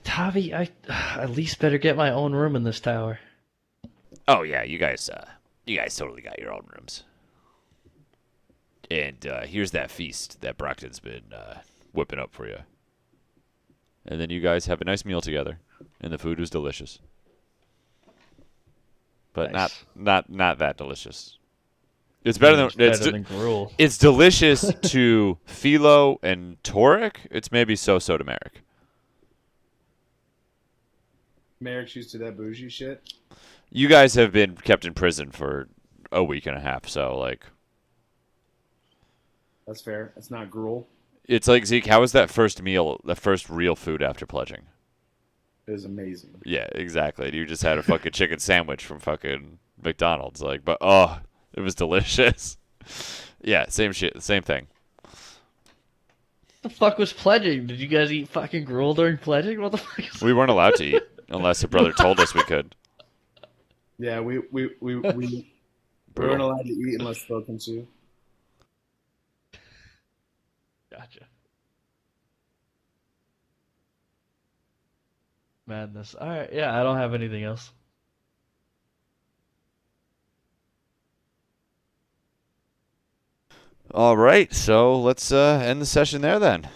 Tavi, I at least better get my own room in this tower. Oh yeah, you guys totally got your own rooms. And here's that feast that Brockton's been whipping up for you. And then you guys have a nice meal together, and the food was delicious. But Nice. not that delicious. It's better than than gruel. it's delicious to Philo and Toric. It's maybe so to Merrick. Merrick's used to that bougie shit. You guys have been kept in prison for a week and a half, so like That's fair. It's not gruel. it's like Zeke. How was that first meal? The first real food after pledging? It was amazing. Yeah, exactly. You just had a fucking chicken sandwich from fucking McDonald's, like, but oh, it was delicious. Yeah, same shit, same thing. What the fuck was pledging? Did you guys eat fucking gruel during pledging? What the fuck is We weren't allowed to eat unless a brother told us we could. Yeah, we weren't Brutal. allowed to eat unless spoken to. Gotcha. Madness. All right, yeah, I don't have anything else. All right, so let's end the session there then.